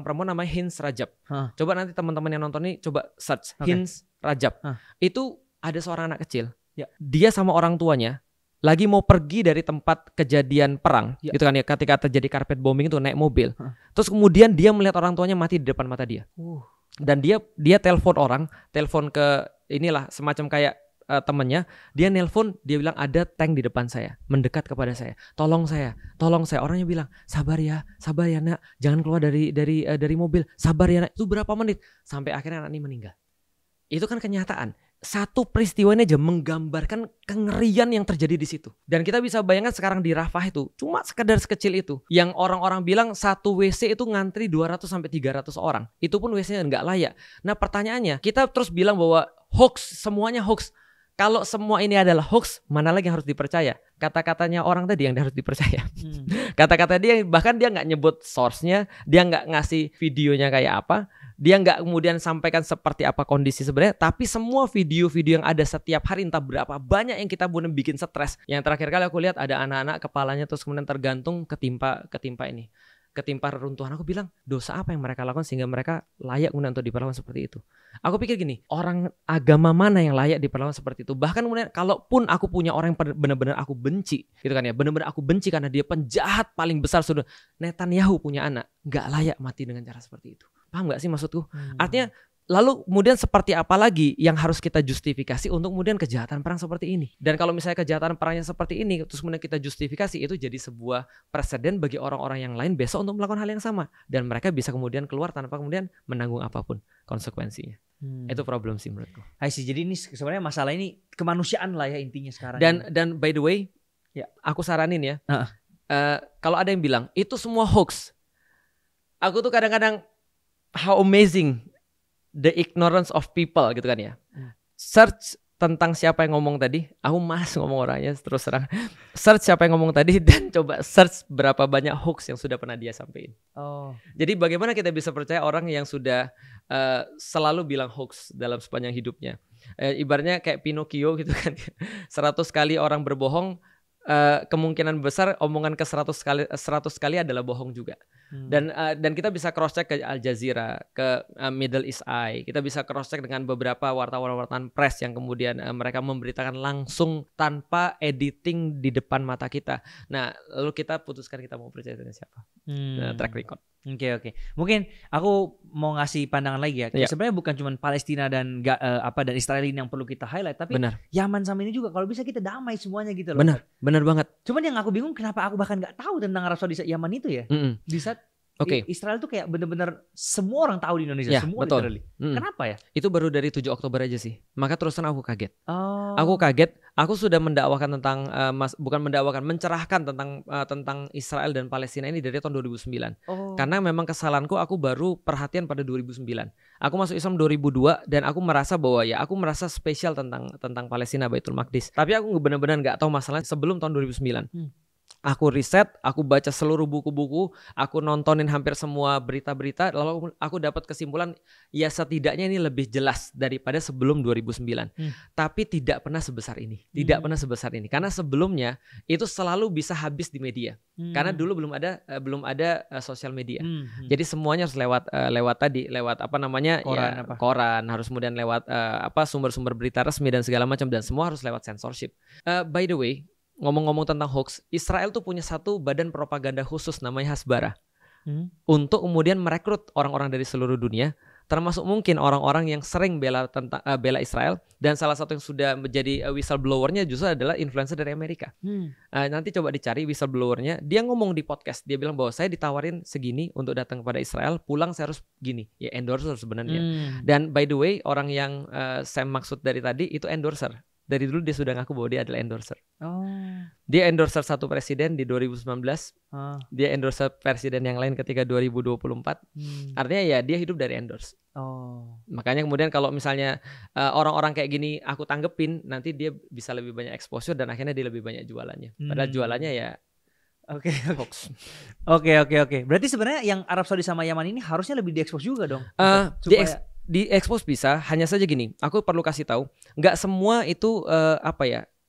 perempuan namanya Heinz Rajab. Coba nanti teman-teman yang nonton ini coba search Heinz Rajab. Itu ada seorang anak kecil. Dia sama orang tuanya lagi mau pergi dari tempat kejadian perang gitu kan ya, ketika terjadi carpet bombing itu naik mobil. Terus kemudian dia melihat orang tuanya mati di depan mata dia. Dan dia telepon ke inilah semacam kayak temannya, dia nelpon, dia bilang ada tank di depan saya, mendekat kepada saya. Tolong saya. Orangnya bilang, "Sabar ya nak, jangan keluar dari mobil. Sabar ya nak." Itu berapa menit sampai akhirnya anak ini meninggal. Itu kan kenyataan. Satu peristiwa ini aja menggambarkan kengerian yang terjadi di situ. Dan kita bisa bayangkan sekarang di Rafah itu cuma sekedar sekecil itu, yang orang-orang bilang satu WC itu ngantri 200 sampai 300 orang. Itu pun WC-nya nggak layak. Nah, pertanyaannya, kita terus bilang bahwa hoax, semuanya hoax. Kalau semua ini adalah hoax, mana lagi yang harus dipercaya? Kata-katanya orang tadi yang harus dipercaya. Kata-kata dia, bahkan dia nggak nyebut source-nya, dia nggak ngasih videonya kayak apa, dia nggak kemudian sampaikan seperti apa kondisi sebenarnya, tapi semua video-video yang ada setiap hari entah berapa banyak yang kita benar bikin stres. Yang terakhir kali aku lihat ada anak-anak kepalanya terus kemudian tergantung ketimpa reruntuhan. Aku bilang, dosa apa yang mereka lakukan sehingga mereka layak kemudian untuk diperlakukan seperti itu? Aku pikir gini, orang agama mana yang layak diperlakukan seperti itu? Bahkan kemudian kalaupun aku punya orang yang benar-benar aku benci, gitu kan ya, benar-benar aku benci karena dia penjahat paling besar sudah, Netanyahu punya anak, nggak layak mati dengan cara seperti itu. Paham nggak sih maksudku? Artinya, lalu kemudian seperti apa lagi yang harus kita justifikasi untuk kemudian kejahatan perang seperti ini? Dan kalau misalnya kejahatan perangnya seperti ini, terus kemudian kita justifikasi, itu jadi sebuah presiden bagi orang-orang yang lain besok untuk melakukan hal yang sama. Dan mereka bisa kemudian keluar tanpa kemudian menanggung apapun konsekuensinya. Itu problem sih menurutku. Jadi ini sebenarnya masalah ini kemanusiaan lah ya intinya sekarang. Dan by the way, aku saranin ya, kalau ada yang bilang itu semua hoax, aku tuh kadang-kadang how amazing the ignorance of people gitu kan ya. Search tentang siapa yang ngomong tadi, aku malas ngomong orangnya terus terang. Search siapa yang ngomong tadi dan coba search berapa banyak hoax yang sudah pernah dia sampaikan. Jadi bagaimana kita bisa percaya orang yang sudah selalu bilang hoax dalam sepanjang hidupnya. Ibaratnya kayak Pinocchio gitu kan. 100 kali orang berbohong, kemungkinan besar omongan ke 100 kali adalah bohong juga. Dan kita bisa cross check ke Al Jazeera, ke Middle East Eye. Kita bisa cross check dengan beberapa wartawan press yang kemudian mereka memberitakan langsung tanpa editing di depan mata kita. Nah, lalu kita putuskan kita mau percaya dengan siapa. Track record. Oke. Mungkin aku mau ngasih pandangan lagi ya. Sebenarnya bukan cuma Palestina dan dan Israel ini yang perlu kita highlight, tapi Yaman sama ini juga kalau bisa kita damai semuanya gitu loh. Benar banget. Cuman yang aku bingung kenapa aku bahkan nggak tahu tentang Arab Saudi Yaman itu ya. Di saat Israel tuh kayak bener-bener semua orang tahu di Indonesia, semua literally. Kenapa ya? Itu baru dari 7 Oktober aja sih. Maka terusan aku kaget. Aku kaget. Aku sudah mendakwakan tentang mencerahkan tentang Israel dan Palestina ini dari tahun 2009. Karena memang kesalahanku, aku baru perhatian pada 2009. Aku masuk Islam 2002 dan aku merasa bahwa aku merasa spesial tentang Palestina, Baitul Maqdis. Tapi aku benar-benar nggak tahu masalah sebelum tahun 2009. Aku riset, aku baca seluruh buku-buku, aku nontonin hampir semua berita-berita, lalu aku dapat kesimpulan ya setidaknya ini lebih jelas daripada sebelum 2009. Tapi tidak pernah sebesar ini. Karena sebelumnya itu selalu bisa habis di media. Karena dulu belum ada sosial media. Jadi semuanya harus lewat koran, harus kemudian lewat sumber-sumber berita resmi dan segala macam, dan semua harus lewat censorship. By the way, ngomong-ngomong tentang hoax, Israel tuh punya satu badan propaganda khusus namanya Hasbara. Untuk kemudian merekrut orang-orang dari seluruh dunia, termasuk mungkin orang-orang yang sering bela Israel, dan salah satu yang sudah menjadi whistleblower-nya justru adalah influencer dari Amerika. Nanti coba dicari whistleblower-nya, dia ngomong di podcast, dia bilang bahwa saya ditawarin segini untuk datang kepada Israel, pulang saya harus gini, ya endorser sebenarnya. Dan by the way, orang yang saya maksud dari tadi itu endorser. Dari dulu dia sudah ngaku bahwa dia adalah endorser. Dia endorser satu presiden di 2019. Dia endorser presiden yang lain ketika 2024. Artinya ya dia hidup dari endorse. Makanya kemudian kalau misalnya orang-orang kayak gini aku tanggepin, nanti dia bisa lebih banyak exposure dan akhirnya dia lebih banyak jualannya. Padahal jualannya ya hoax. Oke. Berarti sebenarnya yang Arab Saudi sama Yaman ini harusnya lebih diekspos juga dong. Di expose bisa, hanya saja gini, aku perlu kasih tahu, nggak semua itu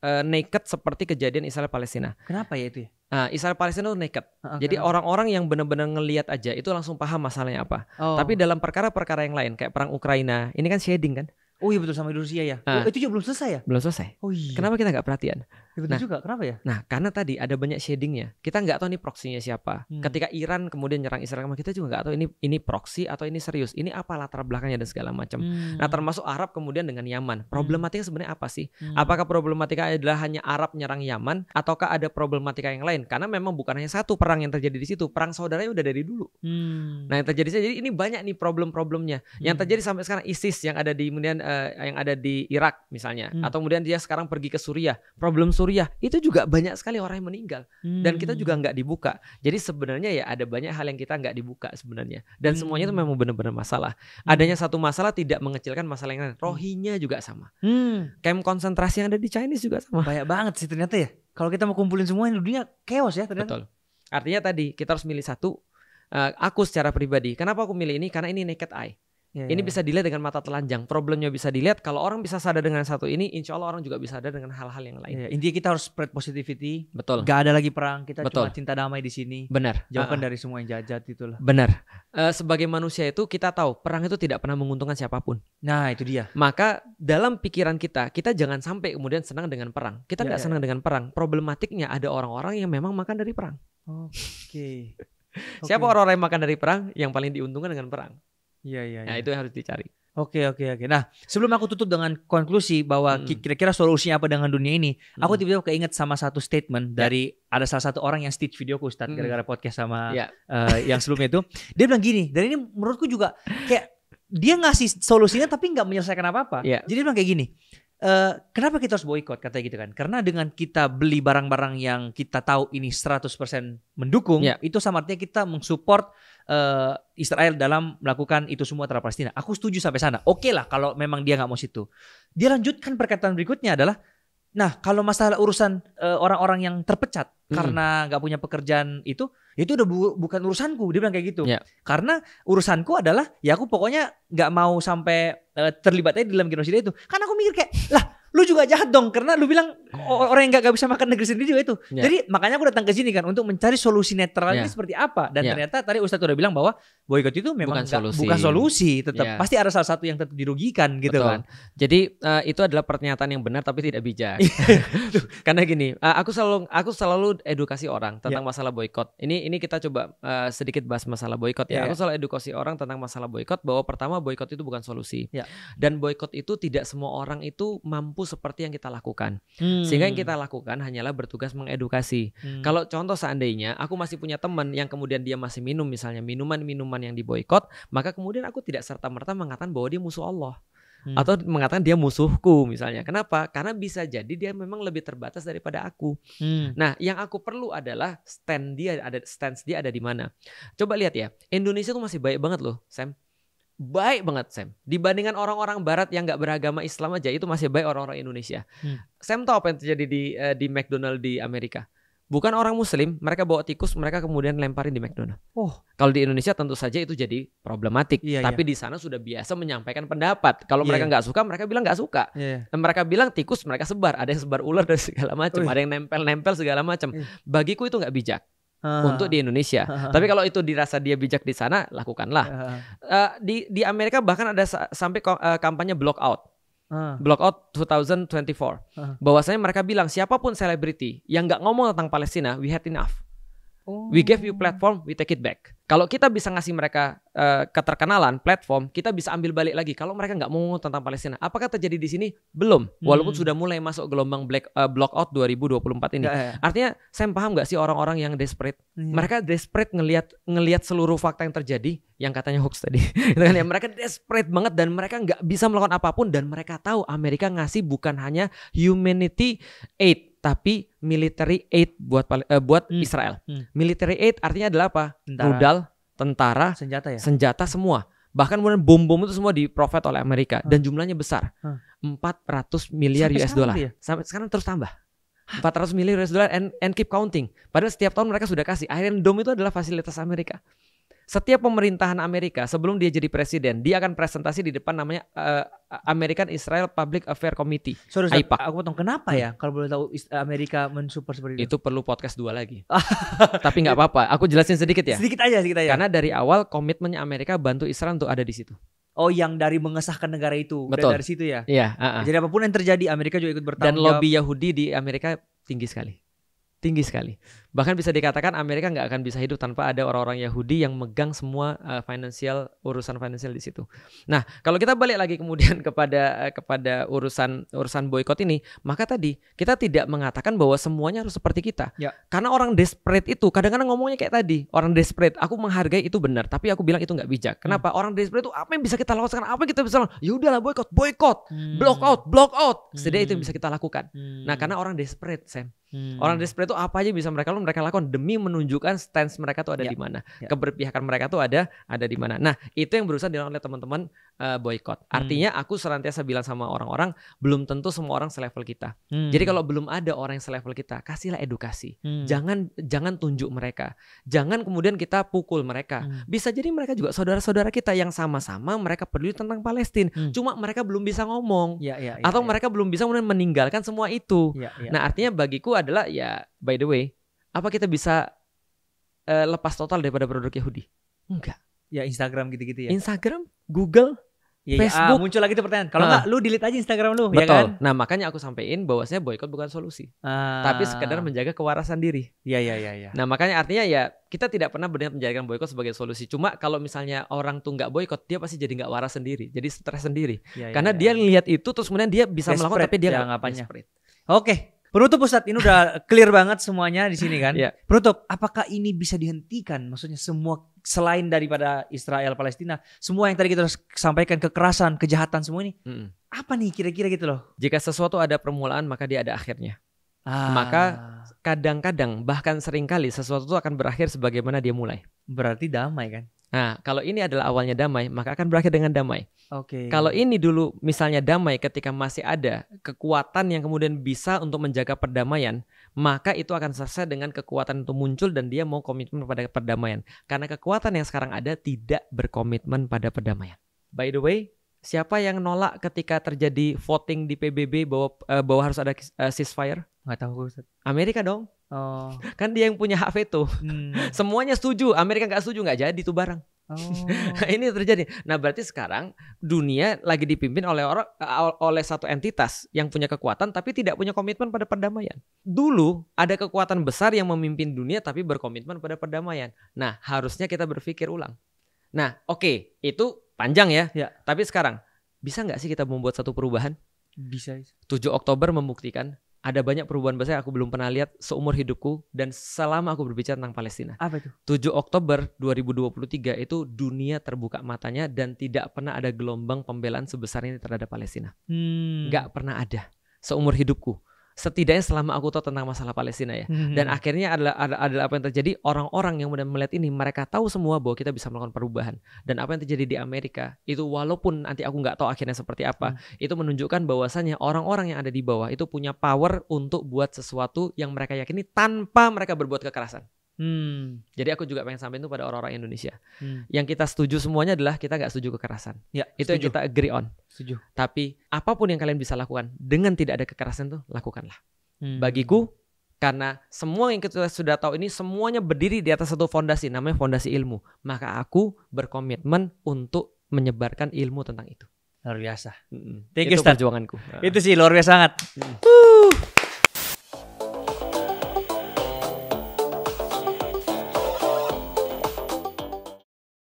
naked seperti kejadian Israel Palestina. Kenapa ya itu? Israel Palestina itu naked. Jadi orang-orang yang benar-benar ngelihat aja itu langsung paham masalahnya apa. Tapi dalam perkara-perkara yang lain kayak perang Ukraina, ini kan shading kan? Oh iya betul, sama Rusia ya. Itu juga belum selesai ya? Belum selesai. Oh iya. Kenapa kita nggak perhatian? Betul juga, kenapa ya? Nah, karena tadi ada banyak shadingnya. Kita nggak tahu nih proksinya siapa. Ketika Iran kemudian nyerang Israel, kita juga nggak tahu ini proksi atau ini serius. Ini apa latar belakangnya dan segala macam. Nah, termasuk Arab kemudian dengan Yaman. Problematika sebenarnya apa sih? Apakah problematika adalah hanya Arab nyerang Yaman, ataukah ada problematika yang lain? Karena memang bukan hanya satu perang yang terjadi di situ. Perang saudaranya udah dari dulu. Nah, yang terjadi jadi ini banyak nih problem-problemnya. Yang terjadi sampai sekarang ISIS yang ada di kemudian yang ada di Irak misalnya, atau kemudian dia sekarang pergi ke Suriah. Problem Suriah itu juga banyak sekali orang yang meninggal dan kita juga nggak dibuka. Jadi sebenarnya ya ada banyak hal yang kita nggak dibuka sebenarnya, dan semuanya itu memang benar-benar masalah. Adanya satu masalah tidak mengecilkan masalah yang lain. Rohingya juga sama. Camp konsentrasi yang ada di Chinese juga sama. Banyak banget sih ternyata ya. Kalau kita mau kumpulin semua ini dunia chaos ya ternyata. Betul. Artinya tadi kita harus milih satu. Aku secara pribadi, kenapa aku milih ini? Karena ini naked eye. Ini bisa dilihat dengan mata telanjang. Problemnya bisa dilihat. Kalau orang bisa sadar dengan satu ini, insya Allah orang juga bisa sadar dengan hal-hal yang lain. Intinya kita harus spread positivity. Betul. Gak ada lagi perang. Kita cuma cinta damai di sini. Benar. Jauhkan dari semua yang jahat itulah. Benar. Sebagai manusia itu kita tahu perang itu tidak pernah menguntungkan siapapun. Nah itu dia. Maka dalam pikiran kita jangan sampai kemudian senang dengan perang. Kita nggak senang dengan perang. Problematiknya ada orang-orang yang memang makan dari perang. Oke. Siapa orang-orang yang makan dari perang? Yang paling diuntungkan dengan perang. Iya. Nah itu yang harus dicari. Oke. Nah sebelum aku tutup dengan konklusi bahwa kira-kira solusinya apa dengan dunia ini, aku tiba-tiba keinget sama satu statement dari ada salah satu orang yang stitch videoku Ustadz gara-gara podcast sama yang sebelumnya itu. Dia bilang gini, dan ini menurutku juga kayak dia ngasih solusinya tapi nggak menyelesaikan apa-apa. Jadi dia bilang kayak gini, kenapa kita harus boikot katanya gitu kan? Karena dengan kita beli barang-barang yang kita tahu ini 100% mendukung, itu sama artinya kita mensupport Israel dalam melakukan itu semua terhadap Palestina. Aku setuju sampai sana. Oke lah kalau memang dia nggak mau situ. Dia lanjutkan perkataan berikutnya adalah, nah kalau masalah urusan orang-orang yang terpecat karena nggak punya pekerjaan itu udah bukan urusanku. Dia bilang kayak gitu. Karena urusanku adalah ya aku pokoknya nggak mau sampai terlibat aja di dalam genosida itu. Karena aku mikir kayak lah, lu juga jahat dong karena lu bilang orang yang gak bisa makan negeri sendiri juga itu. Jadi makanya aku datang ke sini kan untuk mencari solusi netralnya seperti apa. Dan ternyata tadi Ustadz udah bilang bahwa boykot itu memang bukan solusi. Tetap pasti ada salah satu yang tetap dirugikan gitu. Betul. Kan. Jadi itu adalah pernyataan yang benar tapi tidak bijak. Karena gini, aku selalu edukasi orang tentang masalah boykot. Ini kita coba sedikit bahas masalah boykot ya. Aku selalu edukasi orang tentang masalah boykot bahwa pertama boykot itu bukan solusi. Dan boykot itu tidak semua orang itu mampu seperti yang kita lakukan. Sehingga yang kita lakukan hanyalah bertugas mengedukasi. Kalau contoh seandainya aku masih punya teman yang kemudian dia masih minum misalnya minuman-minuman yang diboykot, maka kemudian aku tidak serta-merta mengatakan bahwa dia musuh Allah. Atau mengatakan dia musuhku misalnya. Kenapa? Karena bisa jadi dia memang lebih terbatas daripada aku. Nah, yang aku perlu adalah stance dia ada di mana. Coba lihat ya, Indonesia tuh masih baik banget loh, Sam. Baik banget, Sam. Dibandingkan orang-orang barat yang gak beragama Islam aja, itu masih baik orang-orang Indonesia. Sam tahu apa yang terjadi di McDonald di Amerika? Bukan orang muslim, mereka bawa tikus, mereka kemudian lemparin di McDonald. Kalau di Indonesia tentu saja itu jadi problematik. Tapi di sana sudah biasa menyampaikan pendapat. Kalau mereka nggak suka, mereka bilang nggak suka. Dan mereka bilang tikus, mereka sebar. Ada yang sebar ular dan segala macam. Ada yang nempel-nempel segala macam. Bagiku itu nggak bijak untuk di Indonesia. Tapi kalau itu dirasa dia bijak di sana, lakukanlah. Di Amerika bahkan ada sampai kampanye block out. Block out 2024. Bahwasanya mereka bilang siapapun selebriti yang nggak ngomong tentang Palestina, we had enough. We gave you platform, we take it back. Kalau kita bisa ngasih mereka keterkenalan, platform, kita bisa ambil balik lagi. Kalau mereka nggak mau ngomong tentang Palestina, apakah terjadi di sini? Belum. Walaupun sudah mulai masuk gelombang block out 2024 ini. Artinya, saya paham nggak sih orang-orang yang desperate? Mereka desperate ngelihat seluruh fakta yang terjadi, yang katanya hoax tadi. Ya, mereka desperate banget dan mereka nggak bisa melakukan apapun dan mereka tahu Amerika ngasih bukan hanya humanity aid, tapi military aid buat Israel. Military aid artinya adalah apa? Rudal, tentara, senjata semua. Bahkan kemudian bom-bom itu semua di-provide oleh Amerika dan jumlahnya besar. 400 miliar US dollar. Sampai sekarang terus tambah. 400 miliar US dollar and keep counting. Padahal setiap tahun mereka sudah kasih. Iron Dome itu adalah fasilitas Amerika. Setiap pemerintahan Amerika sebelum dia jadi presiden, dia akan presentasi di depan namanya American Israel Public Affairs Committee. Sorry, aku potong. Kenapa ya kalau boleh tahu Amerika mensupport seperti itu? Itu perlu podcast 2 lagi. Tapi nggak apa-apa, aku jelasin sedikit ya. Sedikit aja. Karena dari awal komitmennya Amerika bantu Israel untuk ada di situ. Oh, yang dari mengesahkan negara itu. Betul. Dari situ ya? Iya. Jadi apapun yang terjadi, Amerika juga ikut bertanggung jawab. Dan lobby Yahudi di Amerika tinggi sekali. Bahkan bisa dikatakan Amerika nggak akan bisa hidup tanpa ada orang-orang Yahudi yang megang semua urusan finansial di situ. Nah, kalau kita balik lagi kemudian kepada urusan boykot ini, maka tadi kita tidak mengatakan bahwa semuanya harus seperti kita. Karena orang desperate itu kadang-kadang ngomongnya kayak tadi, orang desperate. Aku menghargai itu benar, tapi aku bilang itu nggak bijak. Kenapa? Orang desperate itu apa yang bisa kita lakukan? Apa yang kita bisa lakukan? Ya udahlah boykot, block out. Setidaknya itu yang bisa kita lakukan. Nah, karena orang desperate, Sam. Orang desperate itu apa aja bisa mereka lakukan demi menunjukkan stance mereka tuh ada di mana, keberpihakan mereka tuh ada di mana. Nah, itu yang berusaha dilakukan oleh teman-teman boykot. Artinya aku senantiasa bilang sama orang-orang, belum tentu semua orang selevel kita. Jadi kalau belum ada orang yang selevel kita, kasihlah edukasi. Jangan tunjuk mereka. Jangan kemudian kita pukul mereka. Bisa jadi mereka juga saudara-saudara kita yang sama-sama mereka peduli tentang Palestina. Cuma mereka belum bisa ngomong. Atau mereka belum bisa kemudian meninggalkan semua itu. Nah, artinya bagiku adalah ya, by the way, apa kita bisa lepas total daripada produk Yahudi? Enggak. Ya, Instagram gitu-gitu ya. Instagram, Google, Facebook. Muncul lagi tuh pertanyaan. Kalau enggak, lu delete aja Instagram lu. Betul. Ya kan? Nah, makanya aku sampein bahwasanya boykot bukan solusi, tapi sekedar menjaga kewarasan diri. Iya. Nah, makanya artinya ya kita tidak pernah berniat menjadikan boykot sebagai solusi. Cuma kalau misalnya orang tuh nggak boykot, dia pasti jadi nggak waras sendiri, jadi stres sendiri. Karena dia lihat itu terus kemudian dia bisa melakukan tapi dia nggak desperate. Oke. Penutup Ustadz, ini udah clear banget semuanya di sini kan. Penutup, apakah ini bisa dihentikan? Maksudnya semua selain daripada Israel Palestina, semua yang tadi kita sampaikan, kekerasan, kejahatan semua ini, apa nih kira-kira gitu loh? Jika sesuatu ada permulaan, maka dia ada akhirnya. Maka kadang-kadang bahkan seringkali sesuatu itu akan berakhir sebagaimana dia mulai. Berarti damai kan? Nah, kalau ini adalah awalnya damai, maka akan berakhir dengan damai. Oke. Kalau ini dulu misalnya damai ketika masih ada kekuatan yang kemudian bisa untuk menjaga perdamaian, maka itu akan selesai dengan kekuatan itu muncul dan dia mau komitmen pada perdamaian. Karena kekuatan yang sekarang ada tidak berkomitmen pada perdamaian. By the way, siapa yang nolak ketika terjadi voting di PBB bahwa harus ada ceasefire? Nggak tahu. Amerika dong. Oh. Kan dia yang punya hak veto. Semuanya setuju, Amerika nggak setuju, nggak jadi tuh barang. Ini terjadi. Nah, berarti sekarang dunia lagi dipimpin oleh satu entitas yang punya kekuatan tapi tidak punya komitmen pada perdamaian. Dulu ada kekuatan besar yang memimpin dunia tapi berkomitmen pada perdamaian. Nah, harusnya kita berpikir ulang. Nah, oke, itu panjang ya. Tapi sekarang bisa nggak sih kita membuat satu perubahan? Bisa. 7 Oktober membuktikan ada banyak perubahan besar yang aku belum pernah lihat seumur hidupku dan selama aku berbicara tentang Palestina. Apa itu? 7 Oktober 2023 itu dunia terbuka matanya dan tidak pernah ada gelombang pembelaan sebesar ini terhadap Palestina. Nggak pernah ada seumur hidupku. Setidaknya selama aku tahu tentang masalah Palestina ya. Dan akhirnya adalah apa yang terjadi, orang-orang yang mudah melihat ini, mereka tahu semua bahwa kita bisa melakukan perubahan. Dan apa yang terjadi di Amerika, itu walaupun nanti aku nggak tahu akhirnya seperti apa, itu menunjukkan bahwasannya orang-orang yang ada di bawah itu punya power untuk buat sesuatu yang mereka yakini tanpa mereka berbuat kekerasan. Jadi aku juga pengen sampaikan itu pada orang-orang Indonesia. Yang kita setuju semuanya adalah kita nggak setuju kekerasan. Ya, itu yang kita agree on. Setuju. Tapi apapun yang kalian bisa lakukan dengan tidak ada kekerasan tuh lakukanlah. Bagiku, karena semua yang kita sudah tahu ini semuanya berdiri di atas satu fondasi, namanya fondasi ilmu. Maka aku berkomitmen untuk menyebarkan ilmu tentang itu. Luar biasa. Thank you, Stan. Perjuanganku. Itu sih luar biasa banget.